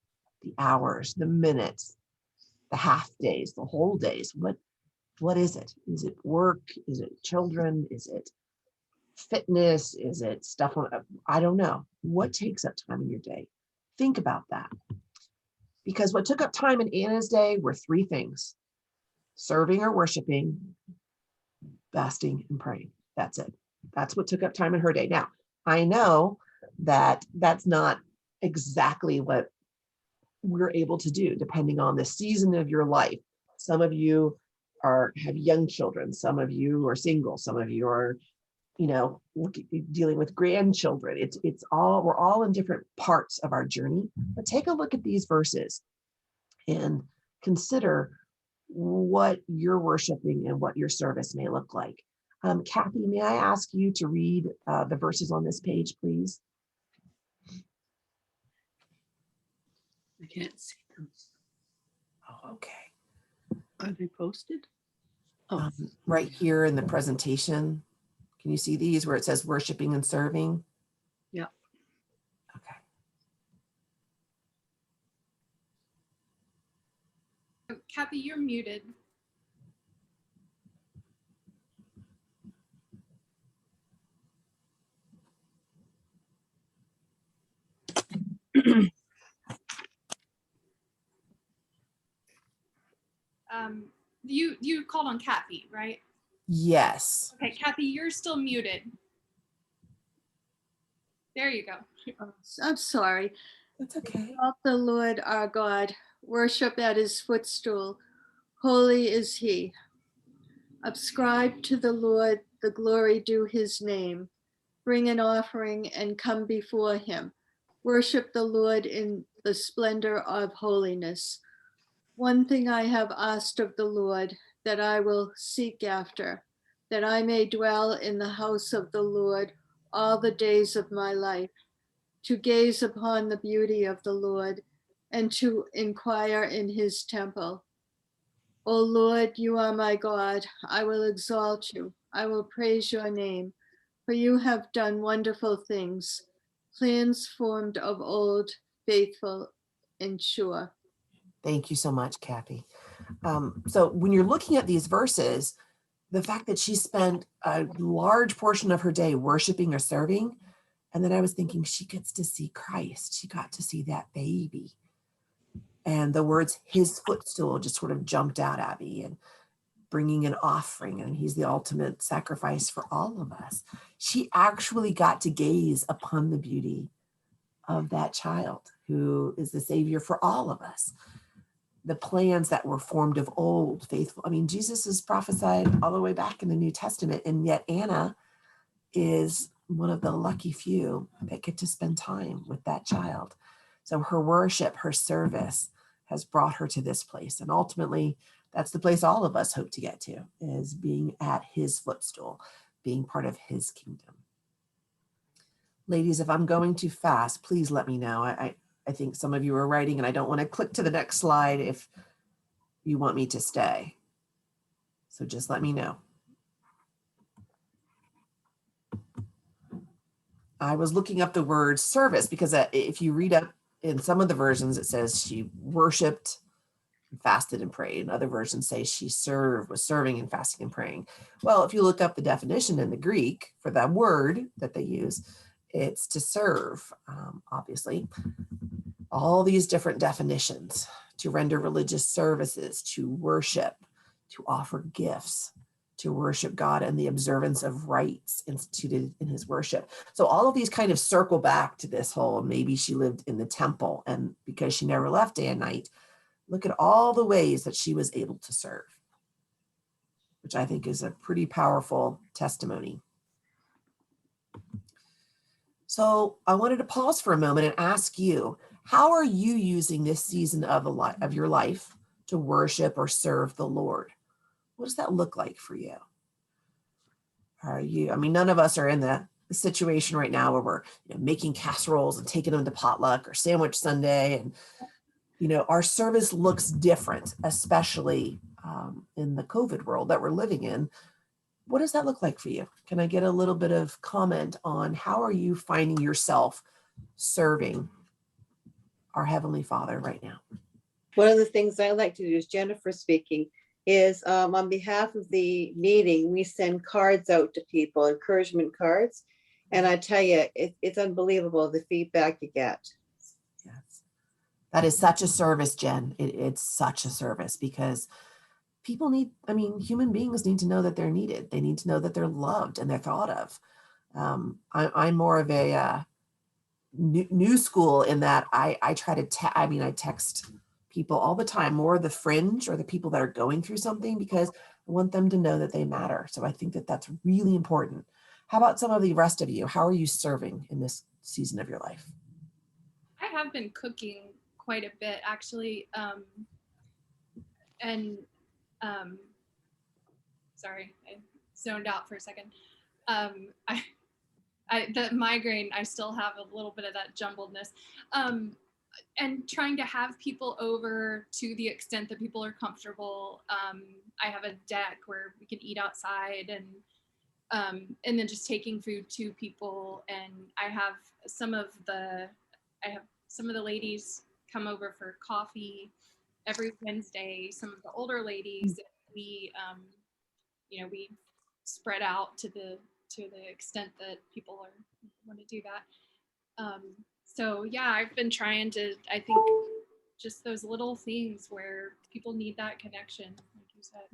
the hours, the minutes, the half days, the whole days? What is it? Is it work? Is it children? Is it fitness? Is it stuff? I don't know. What takes up time in your day? Think about that. Because what took up time in Anna's day were three things: serving or worshiping, fasting, and praying. That's it. That's what took up time in her day. Now, I know that that's not exactly what we're able to do, depending on the season of your life. Some of you have young children. Some of you are single. Some of you are, dealing with grandchildren. We're all in different parts of our journey. But take a look at these verses and consider what you're worshiping and what your service may look like. Kathy, may I ask you to read the verses on this page, please? I can't see them. Oh, okay. Are they posted? Oh, Right here in the presentation, can you see these where it says worshiping and serving? yeah. Okay. Kathy, you're muted. You called on Kathy, right? Yes. Okay, Kathy, you're still muted. There you go. Oh, I'm sorry. That's okay. Exalt the Lord our God, worship at his footstool. Holy is he. Ascribe to the Lord the glory due his name. Bring an offering and come before him. Worship the Lord in the splendor of holiness. One thing I have asked of the Lord, that I will seek after, that I may dwell in the house of the Lord all the days of my life, to gaze upon the beauty of the Lord and to inquire in his temple. O Lord, you are my God. I will exalt you. I will praise your name, for you have done wonderful things, plans formed of old, faithful and sure. Thank you so much, Kathy. So when you're looking at these verses, the fact that she spent a large portion of her day worshiping or serving, and then I was thinking she gets to see Christ. She got to see that baby. And the words his footstool just sort of jumped out at me, and bringing an offering, and he's the ultimate sacrifice for all of us. She actually got to gaze upon the beauty of that child who is the savior for all of us. The plans that were formed of old, faithful. I mean, Jesus is prophesied all the way back in the New Testament, and yet Anna is one of the lucky few that get to spend time with that child. So her worship, her service has brought her to this place. And ultimately, that's the place all of us hope to get to, is being at his footstool, being part of his kingdom. Ladies, if I'm going too fast, please let me know. I think some of you are writing, and I don't want to click to the next slide if you want me to stay. So just let me know. I was looking up the word service because if you read up in some of the versions, it says she worshiped, fasted and prayed. And other versions say she was serving and fasting and praying. Well, if you look up the definition in the Greek for that word that they use, it's to serve, obviously. All these different definitions: to render religious services, to worship, to offer gifts, to worship God, and the observance of rites instituted in his worship. So all of these kind of circle back to this whole, maybe she lived in the temple, and because she never left day and night, look at all the ways that she was able to serve, which I think is a pretty powerful testimony. So I wanted to pause for a moment and ask you, how are you using this season of your life to worship or serve the Lord? What does that look like for you? Are you, I mean, none of us are in the situation right now where we're making casseroles and taking them to potluck or sandwich Sunday. And, our service looks different, especially in the COVID world that we're living in. What does that look like for you? Can I get a little bit of comment on how are you finding yourself serving our Heavenly Father right now? One of the things I like to do, is Jennifer speaking, is on behalf of the meeting, we send cards out to people, encouragement cards. And I tell you, it's unbelievable the feedback you get. Yes. That is such a service, Jen. It's such a service because people human beings need to know that they're needed. They need to know that they're loved and they're thought of. I'm more of a new school in that I try to, I text people all the time, more the fringe or the people that are going through something, because I want them to know that they matter. So I think that that's really important. How about some of the rest of you? How are you serving in this season of your life? I have been cooking quite a bit, actually. and sorry, I zoned out for a second. The migraine, I still have a little bit of that jumbledness. And trying to have people over to the extent that people are comfortable. I have a deck where we can eat outside, and then just taking food to people. And I have some of the ladies come over for coffee every Wednesday. Some of the older ladies, we we spread out to the extent that people want to do that. So yeah, I've been trying to, I think, just those little things where people need that connection, like you said.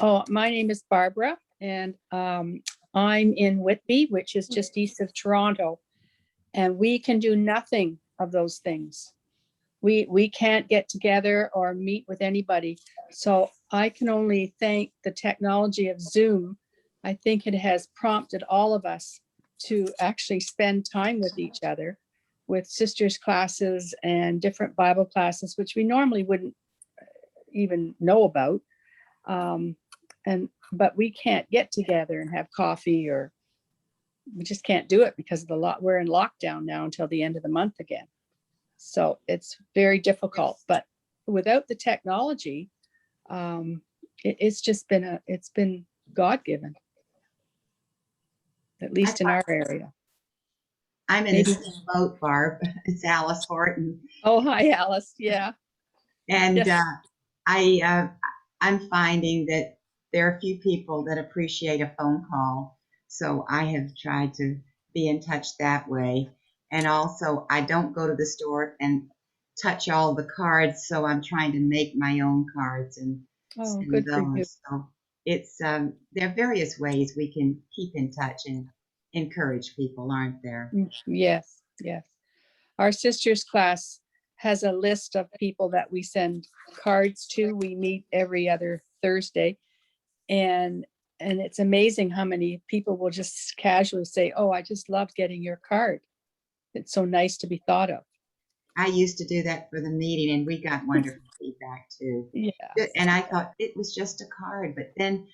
Oh, my name is Barbara, and I'm in Whitby, which is just east of Toronto. And we can do nothing of those things. We can't get together or meet with anybody. So I can only thank the technology of Zoom. I think it has prompted all of us to actually spend time with each other, with sisters classes and different Bible classes, which we normally wouldn't even know about. But we can't get together and have coffee, or we just can't do it because of we're in lockdown now until the end of the month again. So it's very difficult, but without the technology, it's been God-given, at least in our area. I'm in the same boat, Barb. It's Alice Horton. Oh, hi, Alice. Yeah. And yes. I'm finding that there are a few people that appreciate a phone call. So I have tried to be in touch that way. And also, I don't go to the store and touch all the cards. So I'm trying to make my own cards and send good for you. those. So it's there are various ways we can keep in touch and encourage people, aren't there? Yes, yes. Our sisters class has a list of people that we send cards to. We meet every other Thursday, and it's amazing how many people will just casually say, "Oh, I just love getting your card. It's so nice to be thought of." I used to do that for the meeting, and we got wonderful feedback too. Yeah. And I thought it was just a card, but then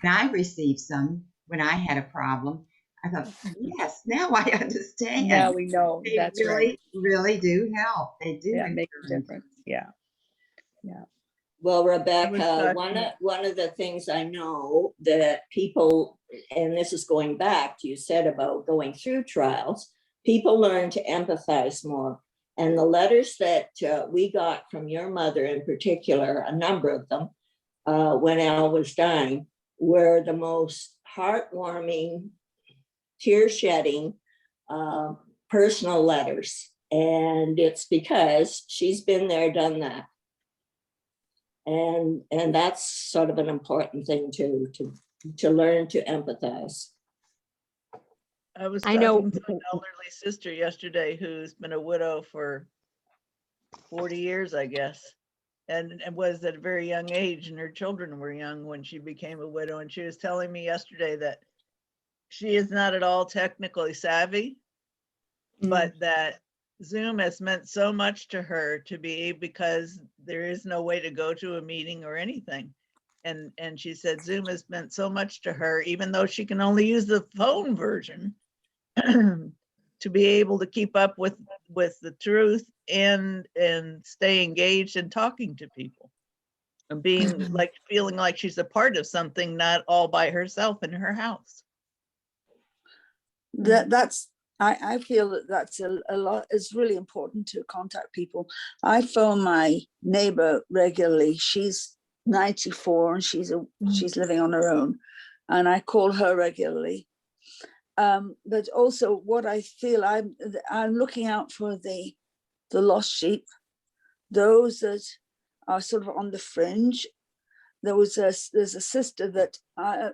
when I received some when I had a problem, I thought, yes, now I understand. Now we know. They That's really, right. really do help. They do make a difference. Yeah. Yeah. Well, Rebecca, one of the things I know that people, and this is going back to you said about going through trials, people learn to empathize more. And the letters that we got from your mother in particular, a number of them, when Al was dying, were the most heartwarming, tear-shedding, personal letters. And it's because she's been there, done that. And that's sort of an important thing to learn to empathize. I was talking to an elderly sister yesterday who's been a widow for 40 years, I guess, and was at a very young age, and her children were young when she became a widow. And she was telling me yesterday that she is not at all technically savvy, but that Zoom has meant so much to her because there is no way to go to a meeting or anything. And she said Zoom has meant so much to her, even though she can only use the phone version, to be able to keep up with the truth and stay engaged and talking to people and being like feeling like she's a part of something, not all by herself in her house. I feel that's a lot. It's really important to contact people. I phone my neighbor regularly. She's 94 and she's living on her own, and I call her regularly. But also, what I feel, I'm looking out for the lost sheep, those that are sort of on the fringe. There's a sister that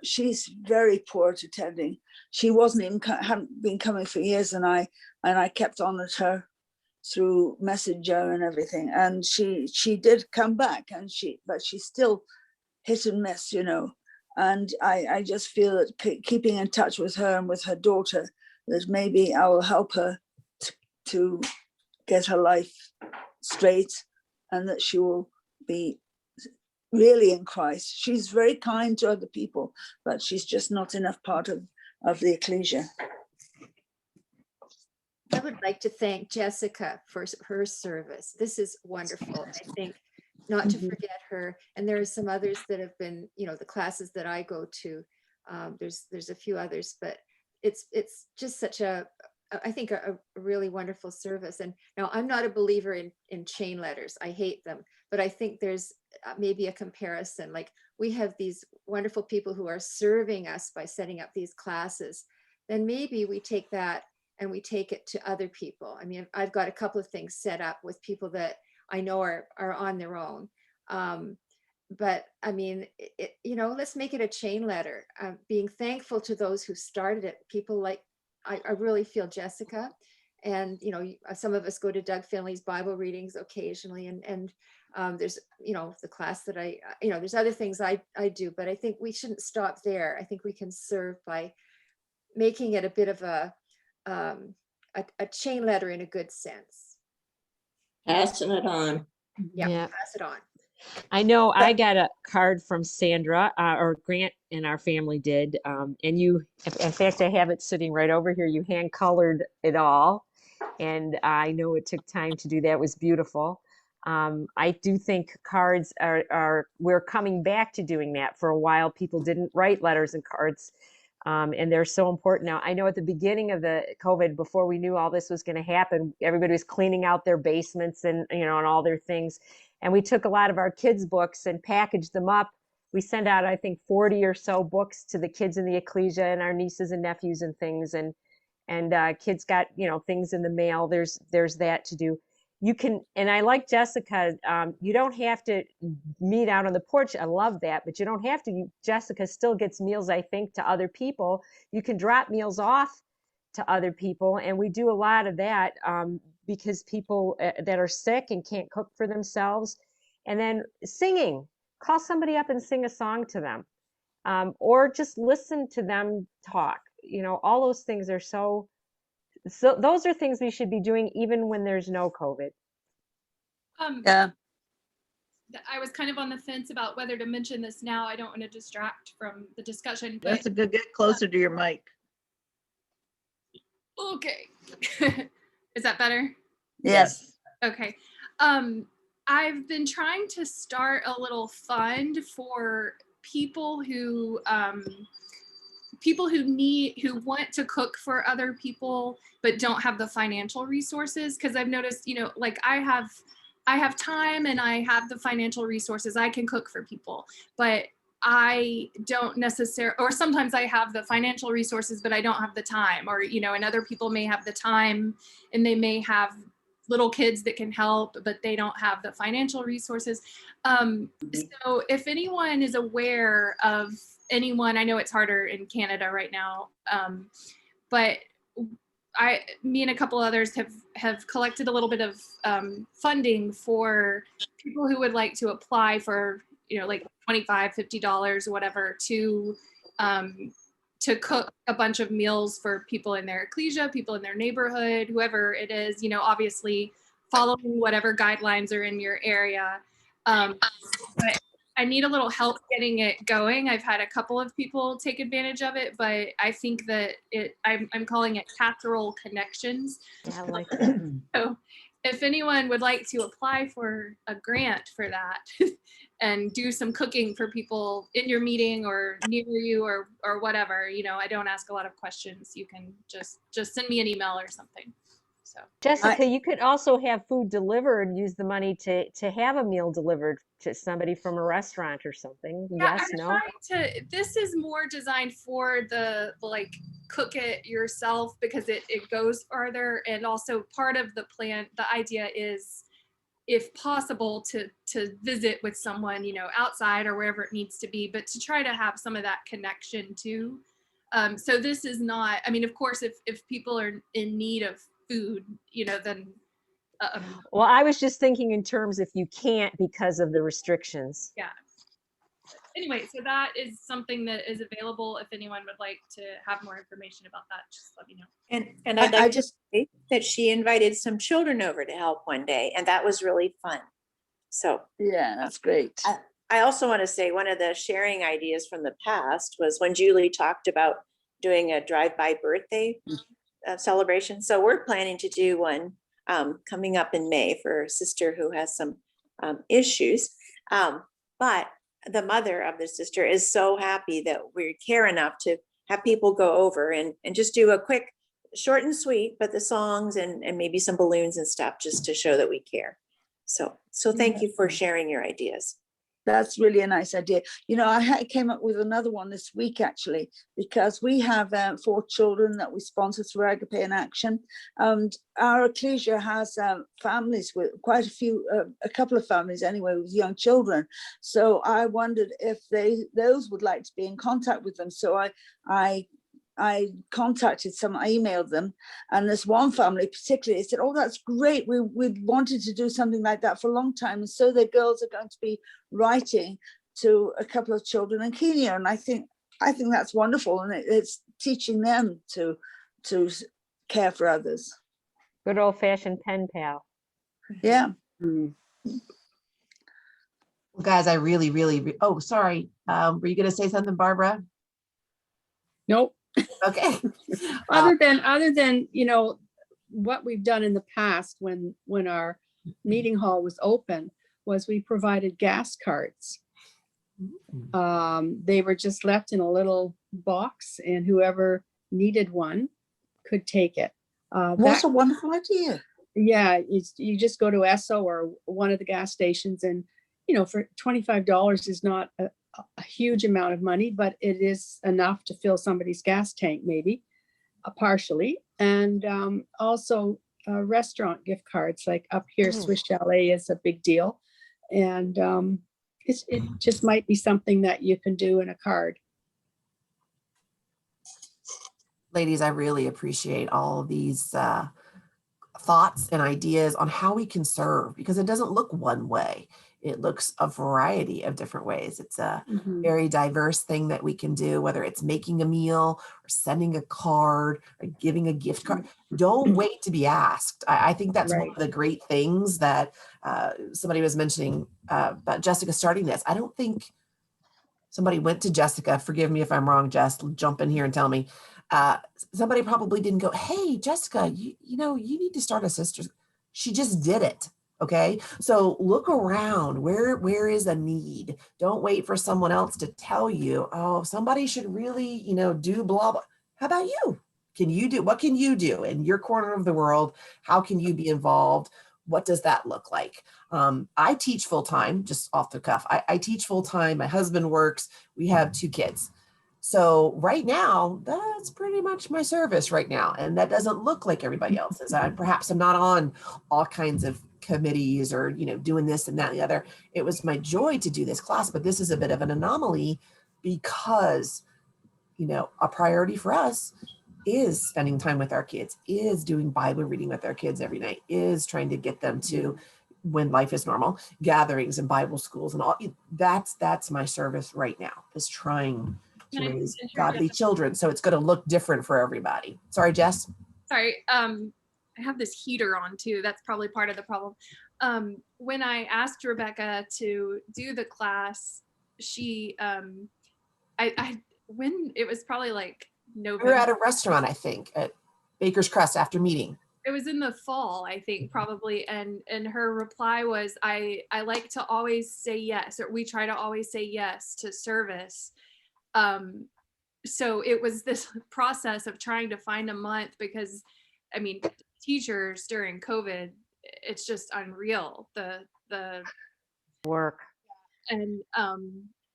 she's very poor at attending. She hadn't been coming for years, and I kept on at her through Messenger and everything. And she did come back, but she's still hit and miss, you know. And I just feel that keeping in touch with her and with her daughter, that maybe I will help her to get her life straight and that she will be really in Christ. She's very kind to other people, but she's just not enough part of the ecclesia. I would like to thank Jessica for her service. This is wonderful. I think not to forget her. And there are some others that have been, the classes that I go to. There's a few others, but it's just such I think a really wonderful service. And now I'm not a believer in chain letters. I hate them, but I think there's maybe a comparison. Like, we have these wonderful people who are serving us by setting up these classes. Then maybe we take that and we take it to other people. I mean, I've got a couple of things set up with people that I know are on their own. But I mean, let's make it a chain letter, being thankful to those who started it. People like, I really feel Jessica, and, some of us go to Doug Finley's Bible readings occasionally. And there's, the class that there's other things I do, but I think we shouldn't stop there. I think we can serve by making it a bit of a chain letter in a good sense. Passing it on. Yeah. Pass it on. I know I got a card from Sandra, or Grant in our family did. And you, in fact, I have it sitting right over here. You hand colored it all. And I know it took time to do that. It was beautiful. I do think cards we're coming back to doing that. For a while, people didn't write letters and cards. And they're so important now. I know at the beginning of the COVID, before we knew all this was going to happen, everybody was cleaning out their basements and, and all their things. And we took a lot of our kids' books and packaged them up. We sent out, I think, 40 or so books to the kids in the ecclesia and our nieces and nephews and things. And kids got, things in the mail. There's that to do. You can, and I like Jessica, you don't have to meet out on the porch. I love that, but you don't have to. Jessica still gets meals, I think, to other people. You can drop meals off to other people. And we do a lot of that because people that are sick and can't cook for themselves. And then singing, call somebody up and sing a song to them, or just listen to them talk. All those things are so those are things we should be doing even when there's no COVID. Yeah. I was kind of on the fence about whether to mention this now. I don't want to distract from the discussion. But, That's a good, get closer to your mic. Okay. Is that better? Yes. Okay. I've been trying to start a little fund for people who want to cook for other people but don't have the financial resources, because I've noticed, like I have time and I have the financial resources. I can cook for people, but I don't necessarily, or sometimes I have the financial resources but I don't have the time, or and other people may have the time and they may have little kids that can help, but they don't have the financial resources. So if anyone is aware of anyone, I know it's harder in Canada right now, but me and a couple others have collected a little bit of funding for people who would like to apply for, like $25, $50 or whatever to cook a bunch of meals for people in their ecclesia, people in their neighborhood, whoever it is, obviously following whatever guidelines are in your area. But I need a little help getting it going. I've had a couple of people take advantage of it, but I think that I'm calling it Casserole Connections. Yeah, I like that. So if anyone would like to apply for a grant for that and do some cooking for people in your meeting or near you or whatever, I don't ask a lot of questions. You can just send me an email or something. So Jessica, you could also have food delivered, use the money to have a meal delivered to somebody from a restaurant or something. Yeah, Yes, no? this is more designed for the like cook it yourself, because it goes farther. And also part of the plan, the idea is, if possible, to visit with someone, outside or wherever it needs to be, but to try to have some of that connection too. So this is not, of course, if people are in need of food, then. Well, I was just thinking in terms if you can't because of the restrictions. Yeah. Anyway, so that is something that is available. If anyone would like to have more information about that, just let me know. And I'd like to say that she invited some children over to help one day, and that was really fun. So Yeah, that's great. I also want to say one of the sharing ideas from the past was when Julie talked about doing a drive-by birthday celebration. So we're planning to do one coming up in May for a sister who has some issues. But the mother of the sister is so happy that we care enough to have people go over and just do a quick, short and sweet, but the songs and maybe some balloons and stuff just to show that we care. So thank you for sharing your ideas. That's really a nice idea. You know, I came up with another one this week, actually, because we have 4 children that we sponsor through Agape in Action. And our ecclesia has families with quite a few, a couple of families anyway, with young children. So I wondered if those would like to be in contact with them. So I contacted some, I emailed them, and this one family particularly said, oh, that's great. We wanted to do something like that for a long time. And so their girls are going to be writing to a couple of children in Kenya. And I think that's wonderful. And it's teaching them to care for others. Good old fashioned pen pal. Yeah. Well, guys, I really, oh, sorry. Were you going to say something, Barbara? Nope. Okay. Other than, you know, what we've done in the past when our meeting hall was open was we provided gas carts. They were just left in a little box and whoever needed one could take it. That's a wonderful idea. Yeah, you just go to Esso or one of the gas stations, and you know, for $25 is not a huge amount of money, but it is enough to fill somebody's gas tank, maybe partially. And also restaurant gift cards, like up here, Swiss Chalet is a big deal. And it just might be something that you can do in a card. Ladies, I really appreciate all of these thoughts and ideas on how we can serve, because it doesn't look one way. It looks a variety of different ways. It's a very diverse thing that we can do, whether it's making a meal or sending a card or giving a gift card. Don't wait to be asked. I think that's one of the great things that somebody was mentioning about Jessica starting this. I don't think somebody went to Jessica. Forgive me if I'm wrong, Jess, jump in here and tell me. Somebody probably didn't go, hey, Jessica, you know, you need to start a sisters. She just did it. Okay. So look around. Where is a need? Don't wait for someone else to tell you, oh, somebody should really, you know, do blah, blah. How about you? What can you do in your corner of the world? How can you be involved? What does that look like? I teach full-time, just off the cuff. I teach full-time. My husband works. We have 2 kids. So right now, that's pretty much my service right now. And that doesn't look like everybody else's. Perhaps I'm not on all kinds of committees or, you know, doing this and that and the other. It was my joy to do this class, but this is a bit of an anomaly because, you know, a priority for us is spending time with our kids, is doing Bible reading with our kids every night, is trying to get them to, when life is normal, gatherings and Bible schools and all. That's my service right now, is trying to raise godly children. So it's going to look different for everybody. Sorry, Jess. Sorry. I have this heater on too. That's probably part of the problem. When I asked Rebecca to do the class, she, when it was probably like November. We were at a restaurant, I think, at Baker's Crest after meeting. It was in the fall, I think, probably. And her reply was, I like to always say yes, or we try to always say yes to service. So it was this process of trying to find a month, because I mean, teachers during COVID, it's just unreal, the work. And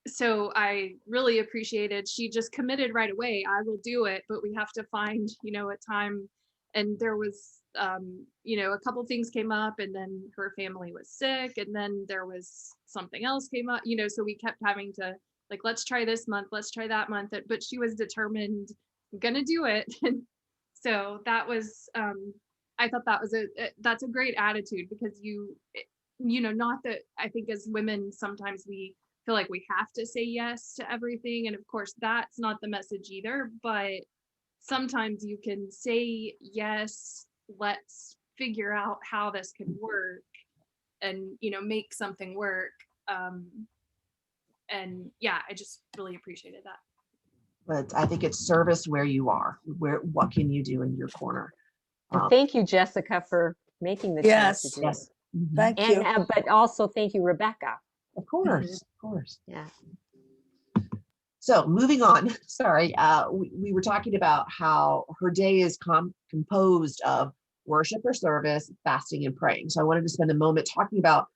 so I really appreciated, she just committed right away, I will do it, but we have to find, you know, a time. And there was you know, a couple things came up, and then her family was sick, and then there was something else came up, you know, so we kept having to, like, let's try this month, let's try that month, but she was determined, I'm gonna do it. So that was, I thought that was that's a great attitude, because you know, not that, I think as women, sometimes we feel like we have to say yes to everything. And of course, that's not the message either, but sometimes you can say yes, let's figure out how this can work. and, you know, make something work. And yeah, I just really appreciated that. But I think it's service where you are. What can you do in your corner? And thank you, Jessica, for making the time to do it. Yes. Thank And you. but also thank you, Rebecca. Of course, of course. Yeah. So moving on, sorry, we were talking about how her day is composed of worship or service, fasting and praying. So I wanted to spend a moment talking about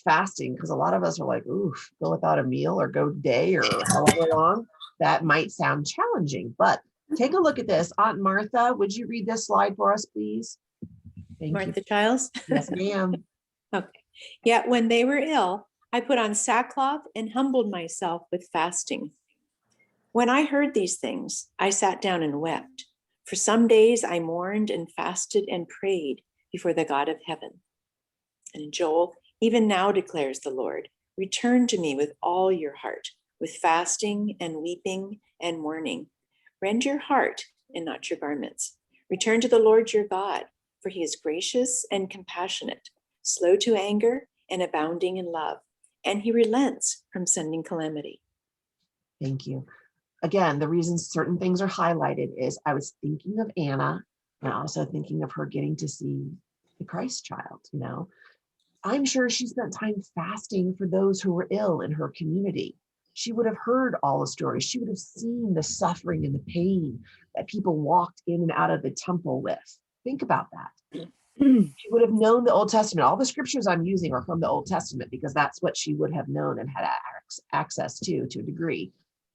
fasting, because a lot of us are like, oof, go without a meal or go day or however long. That might sound challenging, but take a look at this. Aunt Martha, would you read this slide for us, please? Thank Martha you. Childs? Yes, ma'am. Okay. Yet when they were ill, I put on sackcloth and humbled myself with fasting. When I heard these things, I sat down and wept. For some days I mourned and fasted and prayed before the God of heaven. And in Joel, even now declares the Lord, return to me with all your heart, with fasting and weeping and mourning. Rend your heart and not your garments. Return to the Lord your God, for he is gracious and compassionate, slow to anger and abounding in love, and he relents from sending calamity. Thank you. Again, the reason certain things are highlighted is I was thinking of Anna and also thinking of her getting to see the Christ child, you know. I'm sure she spent time fasting for those who were ill in her community. She would have heard all the stories. She would have seen the suffering and the pain that people walked in and out of the temple with. Think about that. She would have known the Old Testament. All the scriptures I'm using are from the Old Testament because that's what she would have known and had access to a degree.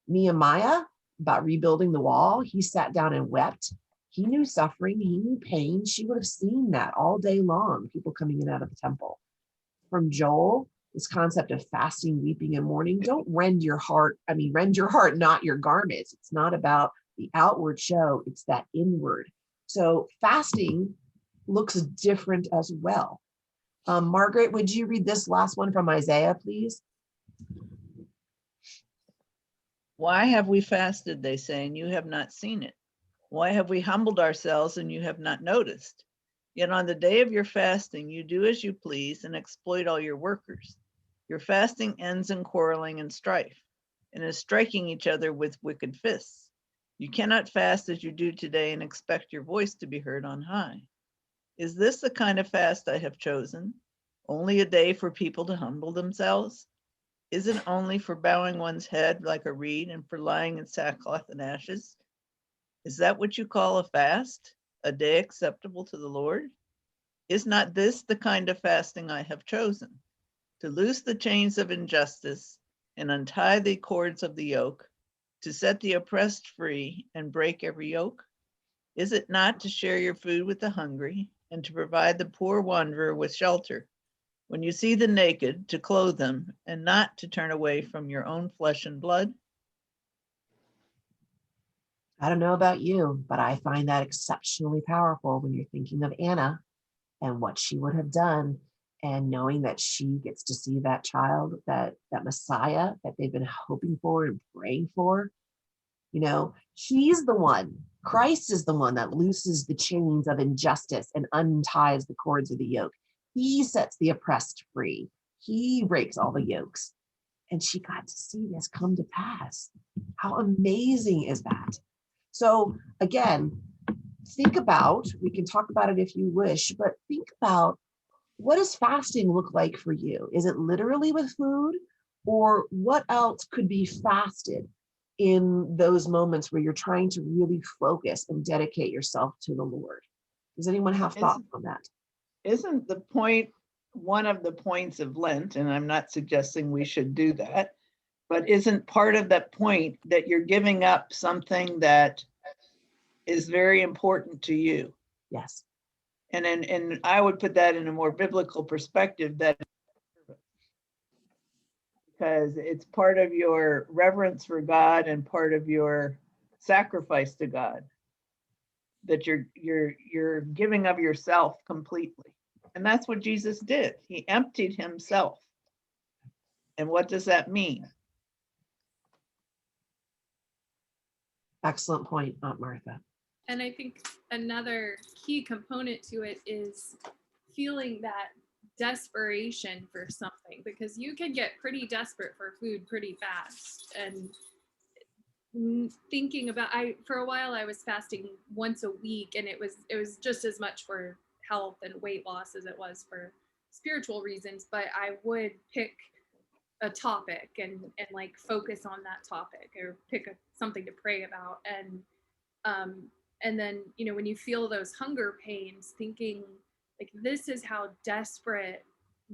Nehemiah, about rebuilding the wall, he sat down and wept. He knew suffering, he knew pain. She would have seen that all day long, people coming in and out of the temple. From Joel, this concept of fasting, weeping, and mourning, don't rend your heart. I mean, rend your heart, not your garments. It's not about the outward show, it's that inward. So fasting looks different as well. Margaret, would you read this last one from Isaiah, please? Why have we fasted, they say, and you have not seen it? Why have we humbled ourselves and you have not noticed? Yet on the day of your fasting, you do as you please and exploit all your workers. Your fasting ends in quarreling and strife, and is striking each other with wicked fists. You cannot fast as you do today and expect your voice to be heard on high. Is this the kind of fast I have chosen? Only a day for people to humble themselves? Is it only for bowing one's head like a reed and for lying in sackcloth and ashes? Is that what you call a fast? A day acceptable to the Lord? Is not this the kind of fasting I have chosen? To loose the chains of injustice and untie the cords of the yoke, to set the oppressed free and break every yoke? Is it not to share your food with the hungry and to provide the poor wanderer with shelter? When you see the naked, to clothe them and not to turn away from your own flesh and blood? I don't know about you, but I find that exceptionally powerful when you're thinking of Anna and what she would have done, and knowing that she gets to see that child, that Messiah that they've been hoping for and praying for. You know, he's the one, Christ is the one that looses the chains of injustice and unties the cords of the yoke. He sets the oppressed free. He breaks all the yokes. And she got to see this come to pass. How amazing is that? So again, think about, we can talk about it if you wish, but think about, what does fasting look like for you? Is it literally with food, or what else could be fasted in those moments where you're trying to really focus and dedicate yourself to the Lord? Does anyone have thoughts on that? Isn't the point, one of the points of Lent, and I'm not suggesting we should do that, but isn't part of that point that you're giving up something that is very important to you? Yes. And I would put that in a more biblical perspective, that because it's part of your reverence for God and part of your sacrifice to God, that you're giving of yourself completely. And that's what Jesus did. He emptied himself. And what does that mean? Excellent point, Aunt Martha. And I think another key component to it is feeling that desperation for something, because you can get pretty desperate for food pretty fast. And thinking about, for a while I was fasting once a week, and it was just as much for health and weight loss as it was for spiritual reasons, but I would pick a topic and like focus on that topic, or pick something to pray about. And then, you know, when you feel those hunger pains, thinking like, this is how desperate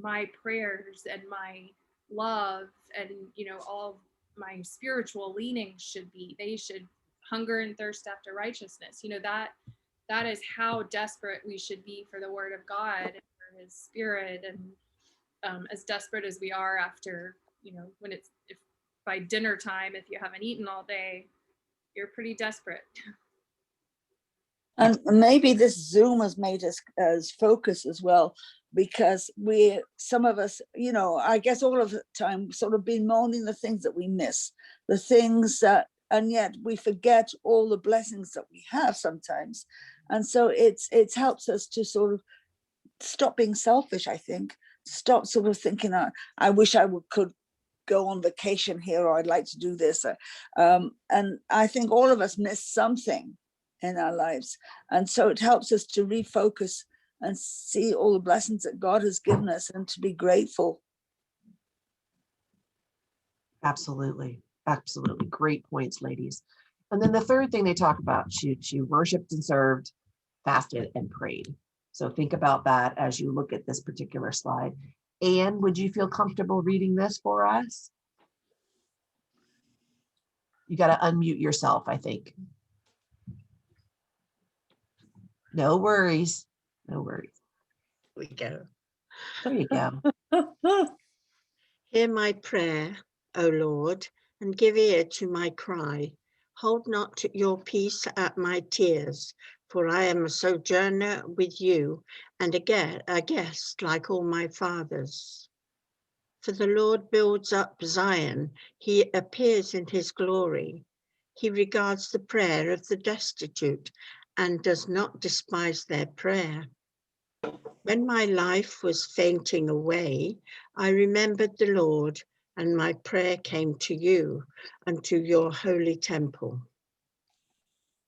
my prayers and my love and, you know, all my spiritual leanings should be. They should hunger and thirst after righteousness. You know, that is how desperate we should be for the word of God and for his spirit. And as desperate as we are after, you know, when if by dinner time, if you haven't eaten all day, you're pretty desperate. And maybe this Zoom has made us as focus as well, because some of us, you know, I guess all of the time sort of bemoaning the things that we miss, the things that, and yet we forget all the blessings that we have sometimes. And so it helps us to sort of stop being selfish, I think, stop sort of thinking, I wish I could go on vacation here, or I'd like to do this. And I think all of us miss something in our lives. And so it helps us to refocus and see all the blessings that God has given us and to be grateful. Absolutely. Absolutely. Great points, ladies. And then the third thing they talk about, she worshiped and served, fasted and prayed. So think about that as you look at this particular slide. Anne, would you feel comfortable reading this for us? You got to unmute yourself, I think. No worries. No worries. We go. There you go. Hear my prayer, O Lord, and give ear to my cry. Hold not your peace at my tears, for I am a sojourner with you, and a guest like all my fathers. For the Lord builds up Zion, he appears in his glory. He regards the prayer of the destitute and does not despise their prayer. When my life was fainting away, I remembered the Lord, and my prayer came to you and to your holy temple.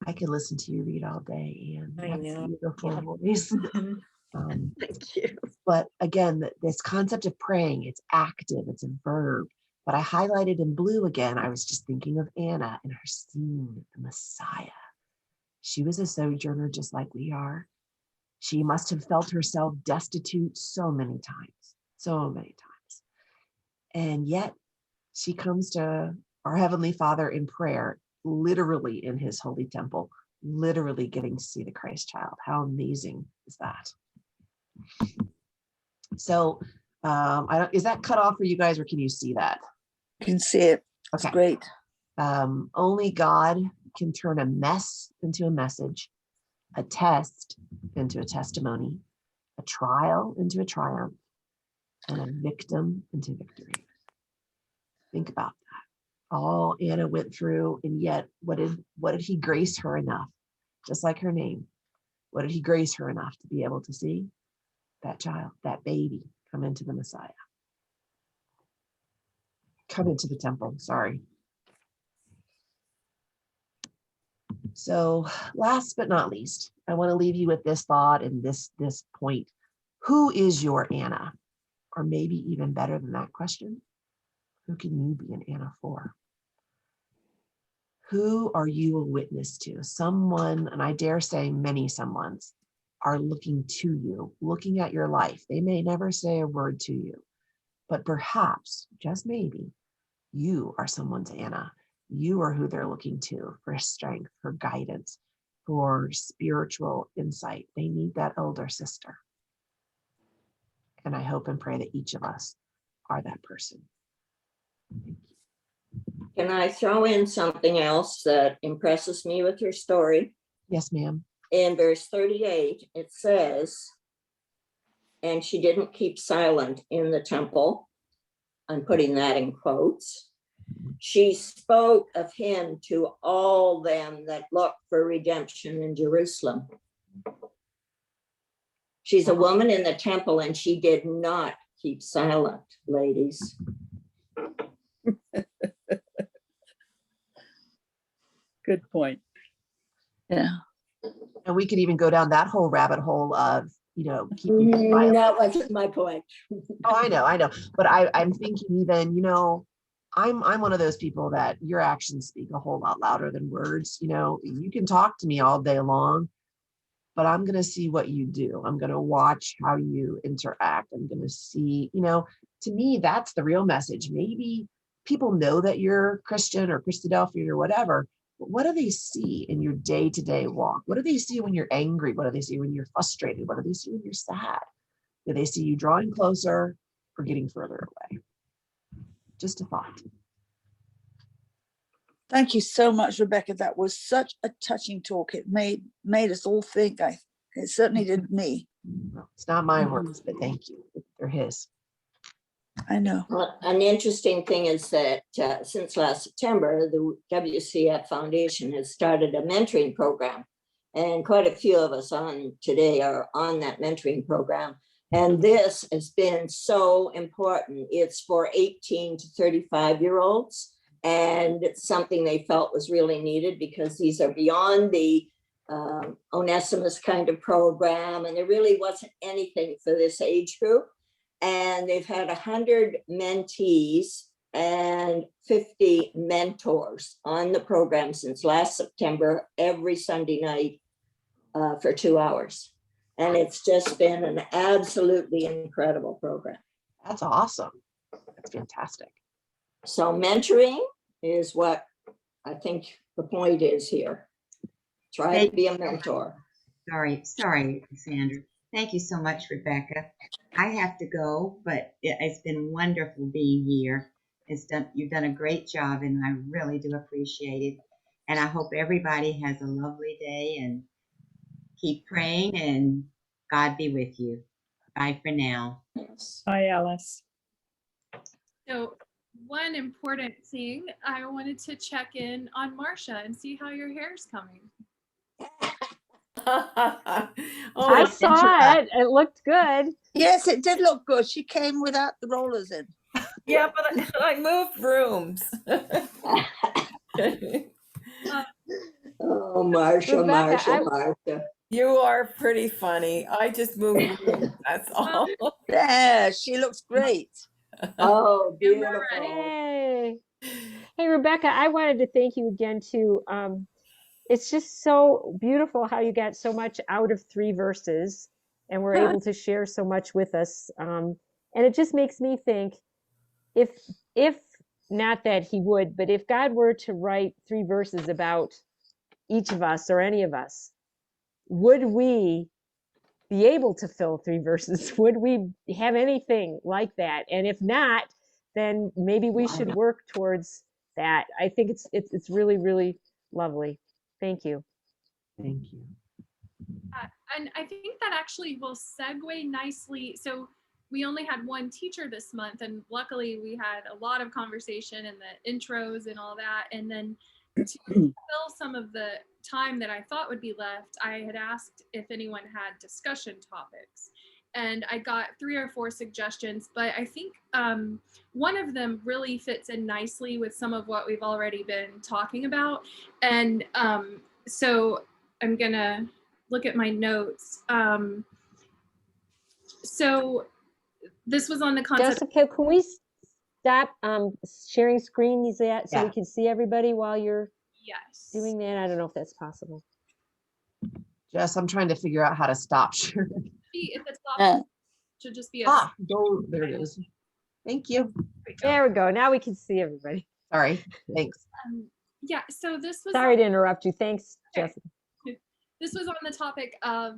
I could listen to you read all day, Anne. I know. Beautiful voice. Thank you. But again, this concept of praying, it's active, it's a verb. But I highlighted in blue again, I was just thinking of Anna and her seeing the Messiah. She was a sojourner just like we are. She must have felt herself destitute so many times. And yet she comes to our Heavenly Father in prayer, literally in his holy temple, literally getting to see the Christ child. How amazing is that? So is that cut off for you guys, or can you see that? You can see it. It's Okay. great. Only God can turn a mess into a message, a test into a testimony, a trial into a triumph, and a victim into victory. Think about that. All Anna went through, and yet what did he grace her enough? Just like her name. What did he grace her enough to be able to see that child, that baby, come into the Messiah? Come into the temple, sorry. So last but not least, I want to leave you with this thought and this point. Who is your Anna? Or maybe even better than that question, who can you be an Anna for? Who are you a witness to? Someone, and I dare say many someones, are looking to you, looking at your life. They may never say a word to you, but perhaps, just maybe, you are someone's Anna. You are who they're looking to for strength, for guidance, for spiritual insight. They need that elder sister. And I hope and pray that each of us are that person. Thank you. Can I throw in something else that impresses me with your story? Yes, ma'am. In verse 38, it says, and she didn't keep silent in the temple. I'm putting that in quotes. She spoke of him to all them that look for redemption in Jerusalem. She's a woman in the temple, and she did not keep silent, ladies. Good point. Yeah. And we could even go down that whole rabbit hole of, keeping silent. That wasn't my point. Oh, I know. But I'm thinking even, I'm one of those people that your actions speak a whole lot louder than words. You can talk to me all day long, but I'm going to see what you do. I'm going to watch how you interact. I'm going to see, to me, that's the real message. Maybe people know that you're Christian or Christadelphian or whatever, but what do they see in your day-to-day walk? What do they see when you're angry? What do they see when you're frustrated? What do they see when you're sad? Do they see you drawing closer or getting further away? Just a thought. Thank you so much, Rebecca. That was such a touching talk. It made us all think. It certainly did me. It's not my words, but thank you. They're his. I know. Well, an interesting thing is that since last September, the WCF Foundation has started a mentoring program, and quite a few of us on today are on that mentoring program. And this has been so important. It's for 18 to 35-year-olds, and it's something they felt was really needed because these are beyond the Onesimus kind of program, and there really wasn't anything for this age group. And they've had 100 mentees and 50 mentors on the program since last September, every Sunday night for 2 hours. And it's just been an absolutely incredible program. That's awesome. That's fantastic. So mentoring is what I think the point is here. Try to be a mentor. Sorry, Sandra. Thank you so much, Rebecca. I have to go, but it's been wonderful being here. You've done a great job, and I really do appreciate it. And I hope everybody has a lovely day, and keep praying, and God be with you. Bye for now. Bye, Alice. So one important thing, I wanted to check in on Marcia and see how your hair's coming. I saw it. It looked good. Yes, it did look good. She came without the rollers in. Yeah, but I moved rooms. Oh, Marcia, Rebecca, Marcia. You are pretty funny. I just moved rooms, that's all. Yeah, she looks great. Oh, beautiful. Hey. Hey, Rebecca, I wanted to thank you again too. It's just so beautiful how you got so much out of 3 verses and were able to share so much with us. And it just makes me think, if not that he would, but if God were to write 3 verses about each of us or any of us, would we be able to fill 3 verses? Would we have anything like that? And if not, then maybe we should work towards that. I think it's really, really lovely. Thank you. Thank you. And I think that actually will segue nicely. So we only had one teacher this month, and luckily we had a lot of conversation and the intros and all that. And then to fill some of the time that I thought would be left, I had asked if anyone had discussion topics. And I got 3 or 4 suggestions, but I think one of them really fits in nicely with some of what we've already been talking about. And so I'm gonna look at my notes. So this was on the concept. Jessica, can we stop sharing screens so Yeah. we can see everybody while you're doing Yes. that? I don't know if that's possible. Jess, I'm trying to figure out how to stop sharing. If it's not, should just be a There it is. Thank you. There we go. Now we can see everybody. Sorry. Thanks. yeah. So this was Sorry to interrupt you. Thanks, Jessica. This was on the topic of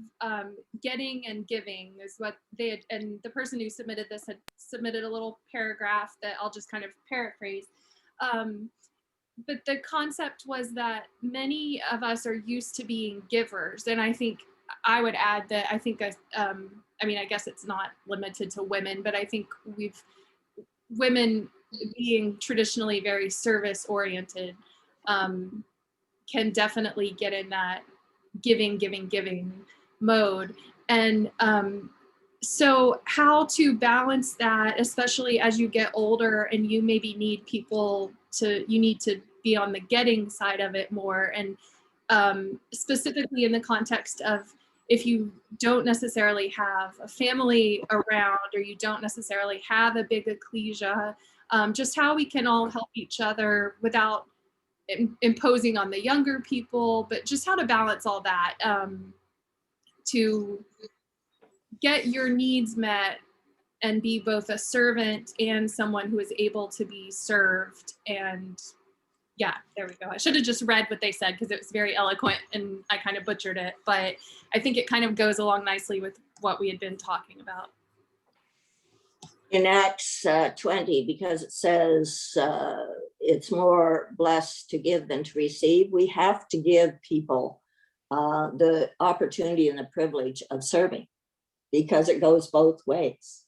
getting and giving is what they had, and the person who submitted this had submitted a little paragraph that I'll just kind of paraphrase. But the concept was that many of us are used to being givers. And I think I would add that I think, I mean, I guess it's not limited to women, but I think women being traditionally very service oriented can definitely get in that giving mode. And so how to balance that, especially as you get older and you maybe need people to, you need to be on the getting side of it more. And specifically in the context of if you don't necessarily have a family around, or you don't necessarily have a big ecclesia, just how we can all help each other without imposing on the younger people, but just how to balance all that to get your needs met and be both a servant and someone who is able to be served. And yeah, there we go. I should have just read what they said because it was very eloquent and I kind of butchered it, but I think it kind of goes along nicely with what we had been talking about. In Acts 20, because it says it's more blessed to give than to receive, we have to give people the opportunity and the privilege of serving, because it goes both ways.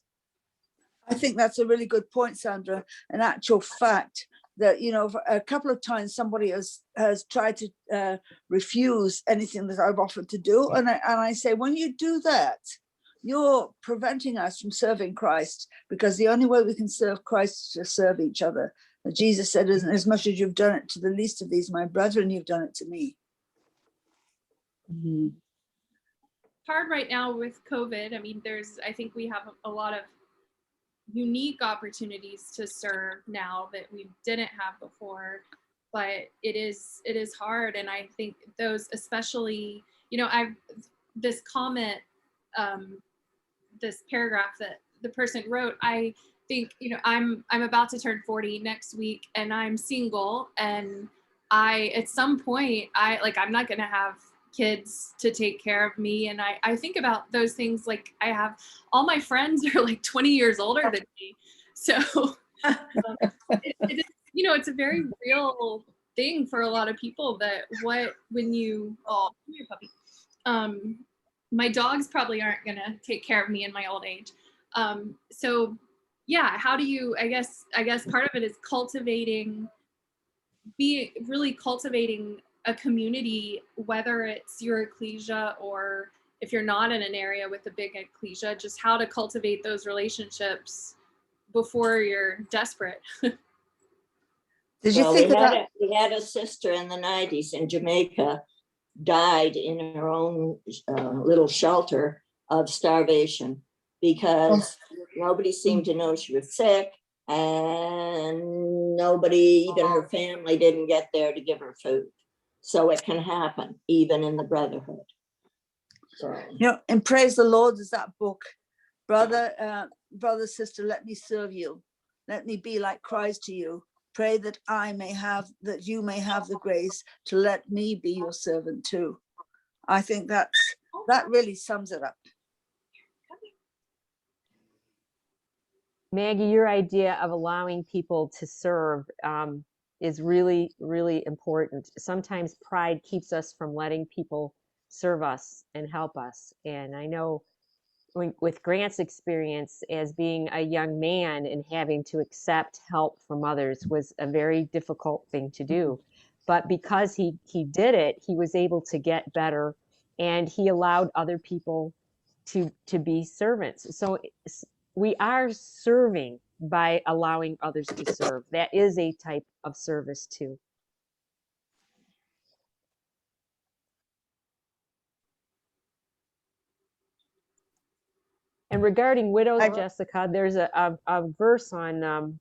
I think that's a really good point, Sandra. An actual fact that, you know, a couple of times somebody has tried to refuse anything that I've offered to do. And I say, when you do that, you're preventing us from serving Christ, because the only way we can serve Christ is to serve each other. And Jesus said, as much as you've done it to the least of these, my brethren, you've done it to me. Mm-hmm. Hard right now with COVID. I mean, I think we have a lot of unique opportunities to serve now that we didn't have before, but it is hard. And I think those, especially, you know, this comment, this paragraph that the person wrote, I think, you know, I'm about to turn 40 next week and I'm single, and at some point I'm not going to have kids to take care of me. And I think about those things. Like, I have all my friends are like 20 years older than me. So it is, you know, it's a very real thing for a lot of people that when you, oh, come here, puppy. My dogs probably aren't going to take care of me in my old age. So yeah, how do you, I guess part of it is cultivating a community, whether it's your ecclesia or if you're not in an area with a big ecclesia, just how to cultivate those relationships before you're desperate. Did you think we had a sister in the 90s in Jamaica, died in her own little shelter of starvation because nobody seemed to know she was sick, and nobody, even her family, didn't get there to give her food. So it can happen even in the brotherhood. So, you know, and Praise the Lord is that book, brother, sister, let me serve you. Let me be like Christ to you. Pray that you may have the grace to let me be your servant too. I think that really sums it up. Maggie, your idea of allowing people to serve is really, really important. Sometimes pride keeps us from letting people serve us and help us. And I know with Grant's experience as being a young man and having to accept help from others was a very difficult thing to do. But because he did it, he was able to get better, and he allowed other people to be servants. So we are serving by allowing others to serve. That is a type of service too. And regarding widows, Jessica, there's a verse on,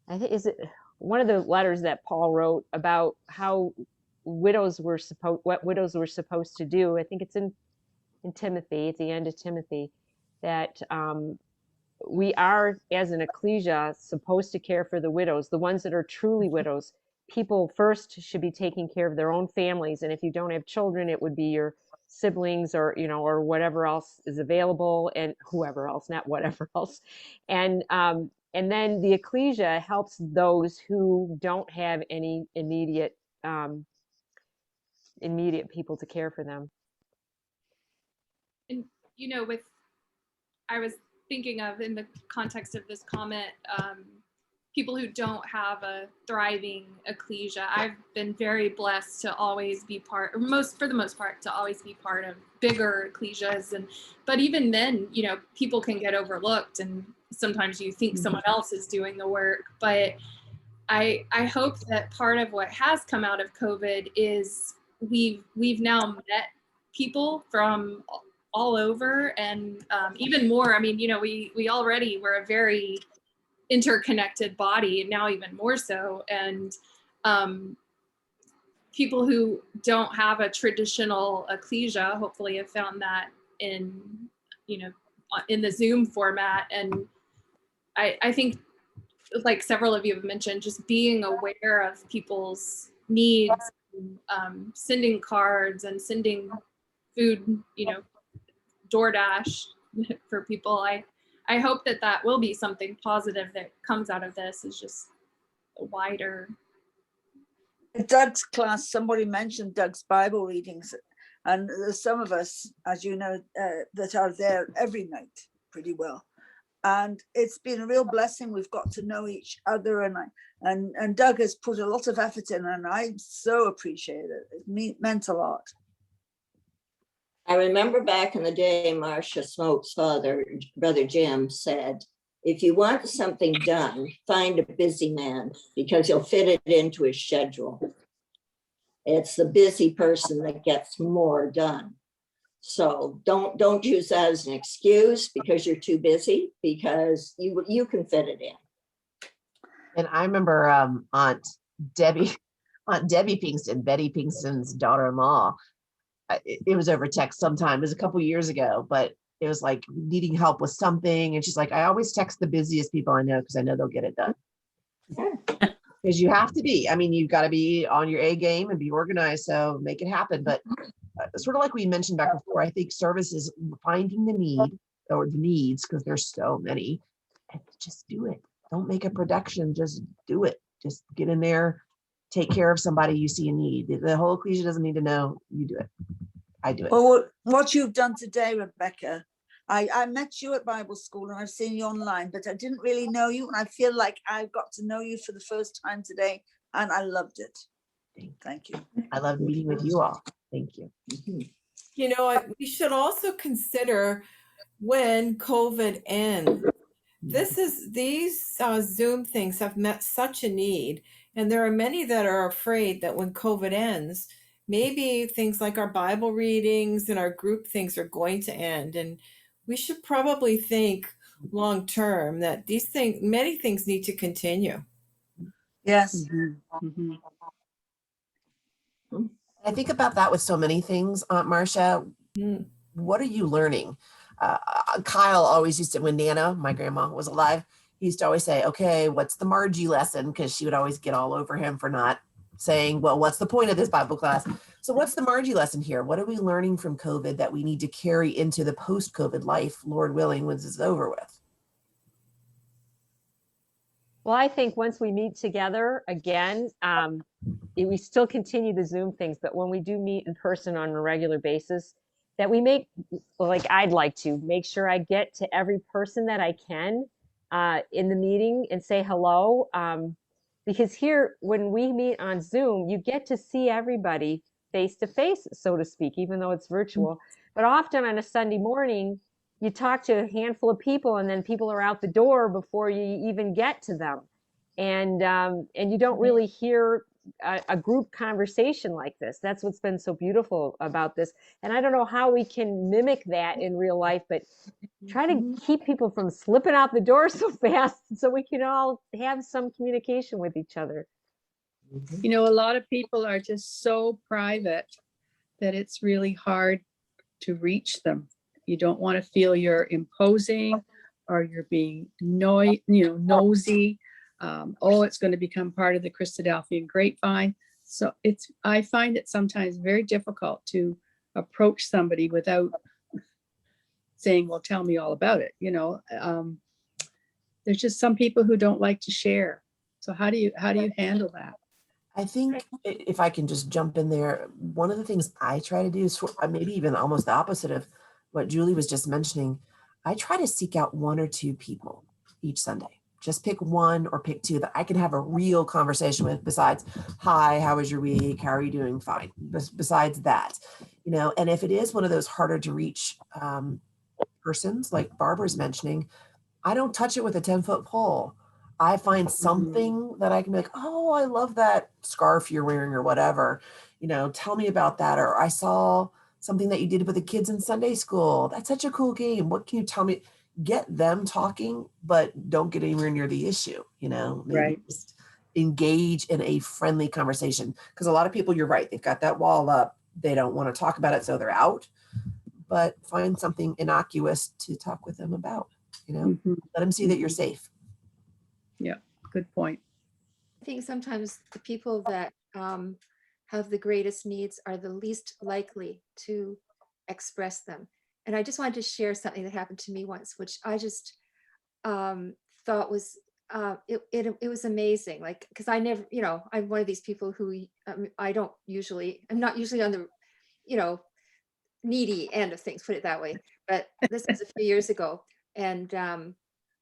I think, is it one of the letters that Paul wrote about how what widows were supposed to do. I think it's in Timothy, at the end of Timothy, that we are, as an ecclesia, supposed to care for the widows, the ones that are truly widows. People first should be taking care of their own families, and if you don't have children, it would be your siblings or whatever else is available, and whoever else, not whatever else. And then the ecclesia helps those who don't have any immediate people to care for them. And I was thinking of, in the context of this comment, people who don't have a thriving ecclesia. I've been very blessed to always be part, or for the most part, to always be part of bigger ecclesias. But even then, you know, people can get overlooked, and sometimes you think someone else is doing the work. But I hope that part of what has come out of COVID is we've now met people from all over, and even more. I mean, you know, we already were a very interconnected body, and now even more so. And people who don't have a traditional ecclesia hopefully have found that in, you know, in the Zoom format. And I think, like several of you have mentioned, just being aware of people's needs, sending cards and sending food, you know, DoorDash for people. I hope that will be something positive that comes out of this, is just a wider. In Doug's class, somebody mentioned Doug's Bible readings, and there's some of us, as you know, that are there every night pretty well. And it's been a real blessing. We've got to know each other, and Doug has put a lot of effort in, and I so appreciate it. It meant a lot. I remember back in the day, Marcia Smoke's father, Brother Jim, said, if you want something done, find a busy man, because he'll fit it into his schedule. It's the busy person that gets more done. So don't use that as an excuse because you're too busy, because you can fit it in. And I remember Aunt Debbie Pinkston, Betty Pinkston's daughter-in-law. It was over text sometime. It was a couple years ago, but it was like needing help with something. And she's like, I always text the busiest people I know because I know they'll get it done. Because you have to be. I mean, you've got to be on your A game and be organized. So make it happen. But sort of like we mentioned back before, I think service is finding the need or the needs, because there's so many, and just do it. Don't make a production. Just do it. Just get in there. Take care of somebody you see a need. The whole ecclesia doesn't need to know. You do it. I do it. Well, what you've done today, Rebecca, I met you at Bible school and I've seen you online, but I didn't really know you. And I feel like I've got to know you for the first time today, and I loved it. Thank you. I love meeting with you all. Thank you. You know, we should also consider when COVID ends. These Zoom things have met such a need, and there are many that are afraid that when COVID ends, maybe things like our Bible readings and our group things are going to end. And we should probably think long term that many things need to continue. Yes. I think about that with so many things, Aunt Marcia. What are you learning? Kyle always used to, when Nana, my grandma, was alive, he used to always say, okay, what's the Margie lesson? Because she would always get all over him for not saying, well, what's the point of this Bible class? So what's the Margie lesson here? What are we learning from COVID that we need to carry into the post-COVID life, Lord willing, when this is over with? Well, I think once we meet together again, we still continue the Zoom things, but when we do meet in person on a regular basis, that we make, like I'd like to make sure I get to every person that I can in the meeting and say hello. Because here, when we meet on Zoom, you get to see everybody face to face, so to speak, even though it's virtual. But often on a Sunday morning, you talk to a handful of people and then people are out the door before you even get to them. And you don't really hear a group conversation like this. That's what's been so beautiful about this. And I don't know how we can mimic that in real life, but try to keep people from slipping out the door so fast so we can all have some communication with each other. You know, a lot of people are just so private that it's really hard to reach them. You don't want to feel you're imposing or you're being nosy. It's going to become part of the Christadelphian grapevine. So I find it sometimes very difficult to approach somebody without saying, well, tell me all about it. There's just some people who don't like to share. So how do you handle that? I think if I can just jump in there, one of the things I try to do is maybe even almost the opposite of what Julie was just mentioning. I try to seek out one or two people each Sunday. Just pick one or pick two that I can have a real conversation with besides, hi, how was your week? How are you doing? Fine. Besides that, and if it is one of those harder to reach persons like Barbara's mentioning, I don't touch it with a 10-foot pole. I find something that I can be like, oh, I love that scarf you're wearing or whatever, tell me about that. Or I saw something that you did with the kids in Sunday school. That's such a cool game. What can you tell me? Get them talking, but don't get anywhere near the issue, maybe Right. just engage in a friendly conversation. Because a lot of people, you're right, they've got that wall up. They don't want to talk about it, so they're out. But find something innocuous to talk with them about, let them see that you're safe. Yeah, good point. I think sometimes the people that have the greatest needs are the least likely to express them. And I just wanted to share something that happened to me once, which I just thought was, it was amazing. Like, because I never, I'm one of these people who I'm not usually on the, needy end of things, put it that way. But this was a few years ago. And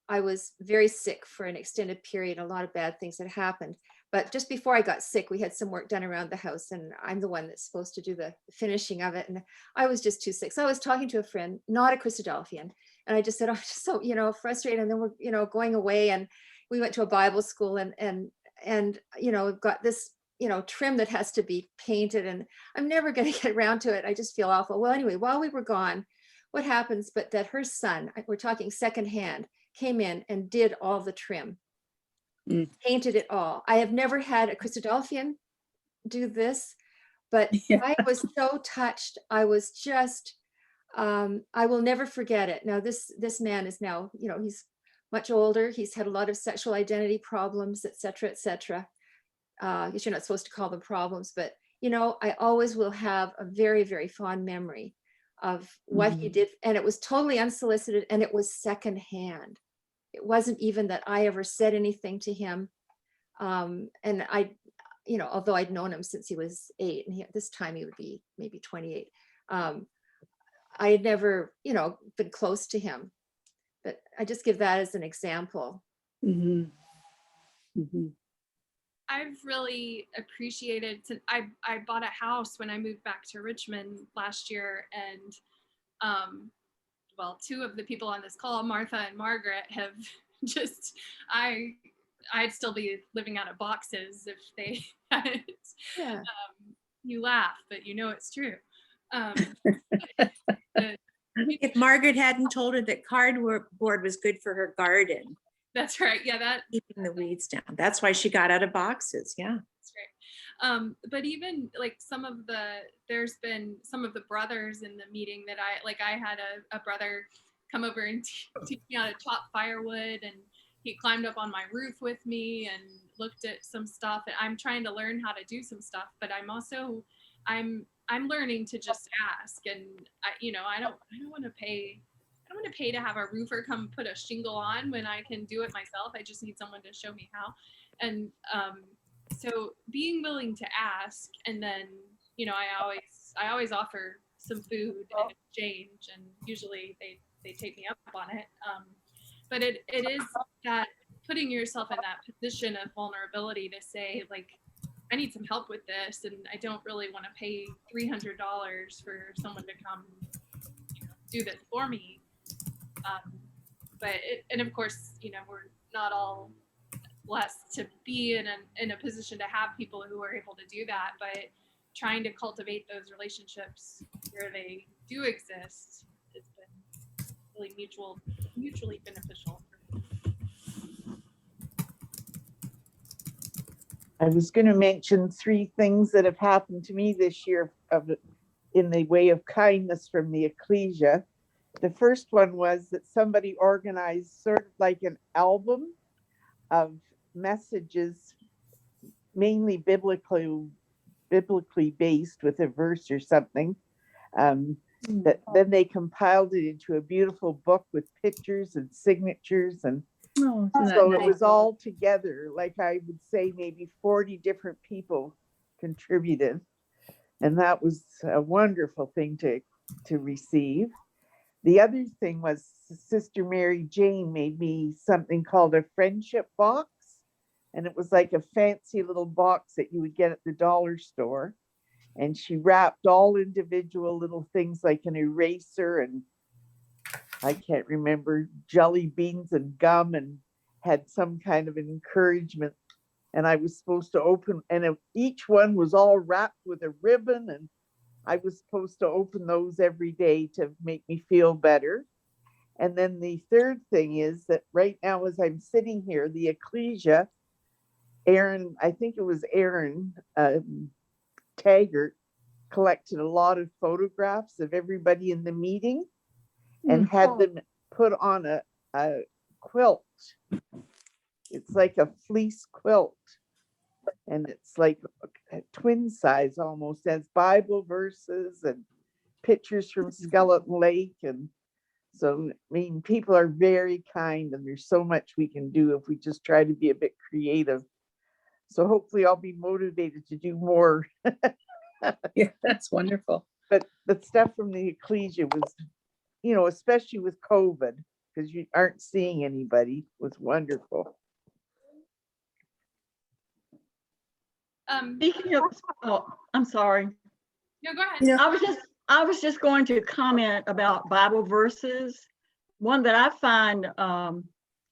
I was very sick for an extended period. A lot of bad things had happened. But just before I got sick, we had some work done around the house, and I'm the one that's supposed to do the finishing of it. And I was just too sick. So I was talking to a friend, not a Christadelphian. And I just said, oh, I'm just so, frustrated. And then we're, going away, and we went to a Bible school, and we've got this, trim that has to be painted, and I'm never going to get around to it. I just feel awful. Well, anyway, while we were gone, what happens, but that her son, we're talking secondhand, came in and did all the trim, painted it all. I have never had a Christadelphian do this, but I was so touched. I was just, I will never forget it. Now, this man is now, he's much older. He's had a lot of sexual identity problems, et cetera, et cetera. I guess you're not supposed to call them problems, but, I always will have a very, very fond memory of what he did. And it was totally unsolicited, and it was secondhand. It wasn't even that I ever said anything to him. And I, although I'd known him since he was 8, and this time he would be maybe 28. I had never, been close to him, but I just give that as an example. I've really appreciated, I bought a house when I moved back to Richmond last year, and well, 2 of the people on this call, Martha and Margaret, have just, I'd still be living out of boxes if they hadn't. Yeah. You laugh, but it's true. If Margaret hadn't told her that cardboard was good for her garden. That's right. Yeah, keeping the weeds down. That's why she got out of boxes. Yeah. That's right. But even like there's been some of the brothers in the meeting that I had a brother come over and teach me how to chop firewood, and he climbed up on my roof with me and looked at some stuff. And I'm trying to learn how to do some stuff, but I'm learning to just ask. And I don't want to pay. I don't want to pay to have a roofer come put a shingle on when I can do it myself. I just need someone to show me how. And so being willing to ask, and then I always offer some food in exchange, and usually they take me up on it. But it is that putting yourself in that position of vulnerability to say, like, I need some help with this, and I don't really want to pay $300 for someone to come do this for me. And of course, we're not all blessed to be in a position to have people who are able to do that, but trying to cultivate those relationships where they do exist has been really mutually beneficial. I was going to mention 3 things that have happened to me this year in the way of kindness from the ecclesia. The first one was that somebody organized sort of like an album of messages, mainly biblically based with a verse or something. That then they compiled it into a beautiful book with pictures and signatures, and so it was all together. Like I would say, maybe 40 different people contributed, and that was a wonderful thing to receive. The other thing was Sister Mary Jane made me something called a friendship box. And it was like a fancy little box that you would get at the dollar store. And she wrapped all individual little things like an eraser and I can't remember, jelly beans and gum, and had some kind of an encouragement. And I was supposed to open, and each one was all wrapped with a ribbon. And I was supposed to open those every day to make me feel better. And then the third thing is that right now, as I'm sitting here, the ecclesia, Aaron, I think it was Aaron Taggart, collected a lot of photographs of everybody in the meeting and had them put on a quilt. It's like a fleece quilt. And it's like a twin size almost, as Bible verses and pictures from Skeleton Lake. And so, I mean, people are very kind and there's so much we can do if we just try to be a bit creative. So hopefully I'll be motivated to do more. Yeah, that's wonderful. But the stuff from the ecclesia was, you know, especially with COVID, because you aren't seeing anybody, was wonderful. Speaking of, oh, I'm sorry. No, go ahead. I was just going to comment about Bible verses. One that I find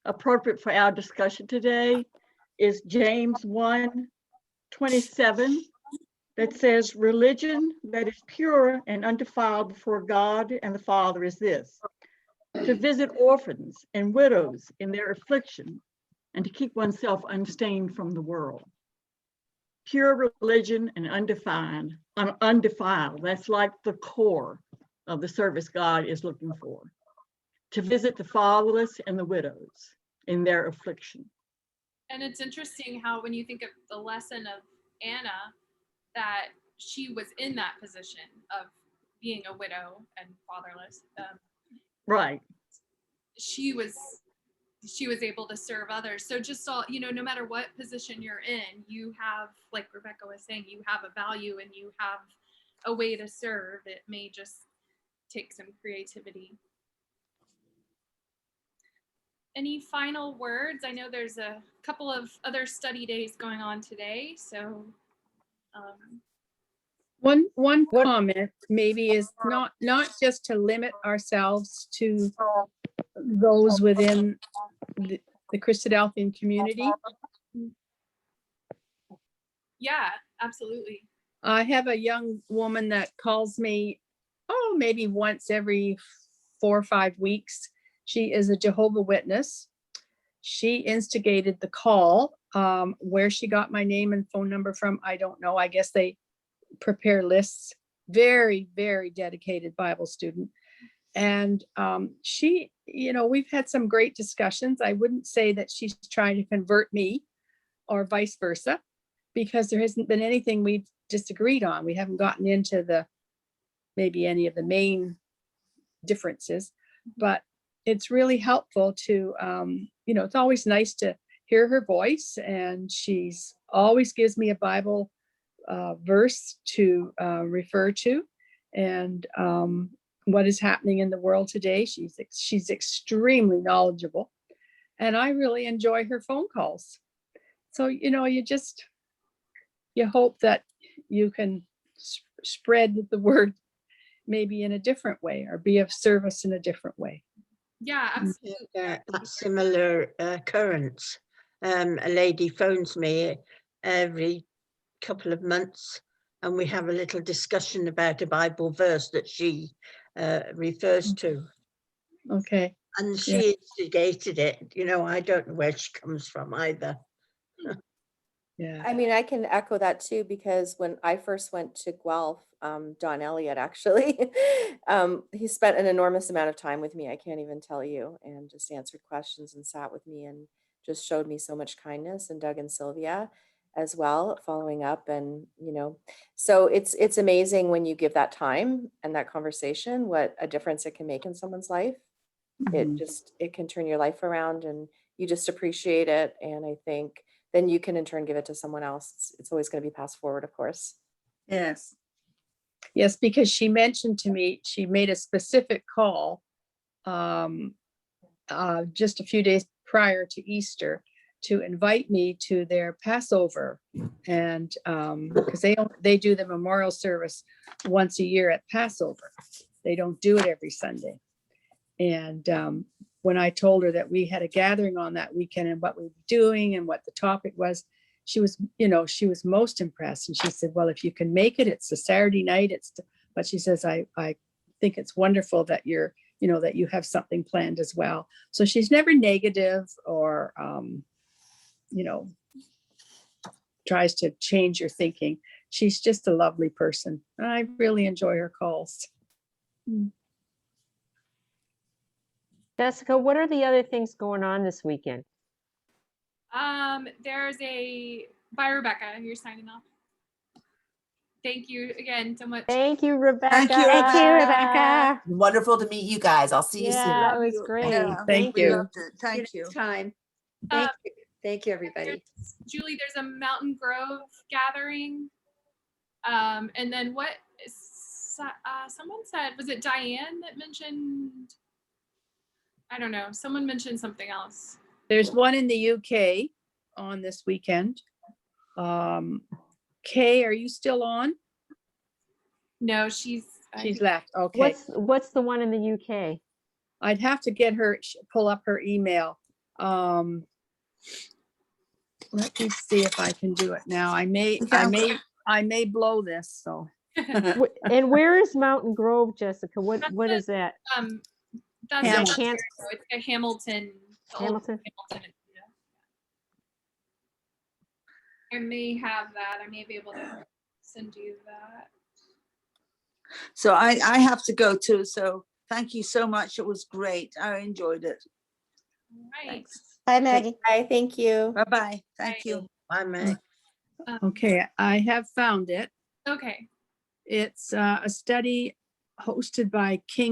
appropriate for our discussion today is James 1:27, that says, religion that is pure and undefiled before God and the Father is this: to visit orphans and widows in their affliction and to keep oneself unstained from the world. Pure religion and undefiled, that's like the core of the service God is looking for. To visit the fatherless and the widows in their affliction. And it's interesting how when you think of the lesson of Anna, that she was in that position of being a widow and fatherless. Right. She was able to serve others. So just all, you know, no matter what position you're in, you have, like Rebecca was saying, you have a value and you have a way to serve. It may just take some creativity. Any final words? I know there's a couple of other study days going on today, so One comment maybe is not just to limit ourselves to those within the Christadelphian community. Yeah, absolutely. I have a young woman that calls me, maybe once every 4 or 5 weeks. She is a Jehovah's Witness. She instigated the call. Where she got my name and phone number from, I don't know. I guess they prepare lists. Very, very dedicated Bible student. And she, you know, we've had some great discussions. I wouldn't say that she's trying to convert me or vice versa, because there hasn't been anything we've disagreed on. We haven't gotten into maybe any of the main differences, but it's really helpful to, you know, it's always nice to hear her voice, and she's always gives me a Bible verse to refer to, and what is happening in the world today. She's extremely knowledgeable, and I really enjoy her phone calls. So, you know, you hope that you can spread the word maybe in a different way, or be of service in a different way. Yeah, absolutely. A similar occurrence. A lady phones me every couple of months, and we have a little discussion about a Bible verse that she refers to. Okay. And she instigated it. You know, I don't know where she comes from either. Yeah. I mean, I can echo that too, because when I first went to Guelph, Don Elliott actually, he spent an enormous amount of time with me. I can't even tell you, and just answered questions and sat with me and just showed me so much kindness, and Doug and Sylvia as well, following up. And, you know, so it's amazing when you give that time and that conversation, what a difference it can make in someone's life. It can turn your life around, and you just appreciate it. And I think then you can in turn give it to someone else. It's always going to be passed forward, of course. Yes. Yes, because she mentioned to me, she made a specific call just a few days prior to Easter to invite me to their Passover. And because they do the memorial service once a year at Passover. They don't do it every Sunday. And when I told her that we had a gathering on that weekend and what we were doing and what the topic was, she was, she was most impressed. And she said, well, if you can make it, it's a Saturday night. But she says, I think it's wonderful that that you have something planned as well. So she's never negative or, tries to change your thinking. She's just a lovely person. And I really enjoy her calls. Jessica, what are the other things going on this weekend? There's bye, Rebecca. You're signing off. Thank you again so much. Thank you, Rebecca. Thank you, Rebecca. Wonderful to meet you guys. I'll see you soon. Yeah, that was great. Yeah, Thank we you. loved it. Thank you. Time. Thank you. Thank you, everybody. Julie, there's a Mountain Grove gathering. And then what someone said, was it Diane that mentioned? I don't know. Someone mentioned something else. There's one in the UK on this weekend. Kay, are you still on? No, she's left. Okay. What's the one in the UK? I'd have to get her, pull up her email. Let me see if I can do it now. I may blow this, so. And where is Mountain Grove, Jessica? What is that? That's Hamilton. It's a Hamilton. Hamilton. I may have that. I may be able to send you that. So I have to go too. So thank you so much. It was great. I enjoyed it. Right. Thanks. Bye, Maggie. Bye, thank you. Bye-bye. Thank you. Bye, Meg. Okay, I have found it. Okay. It's a study hosted by King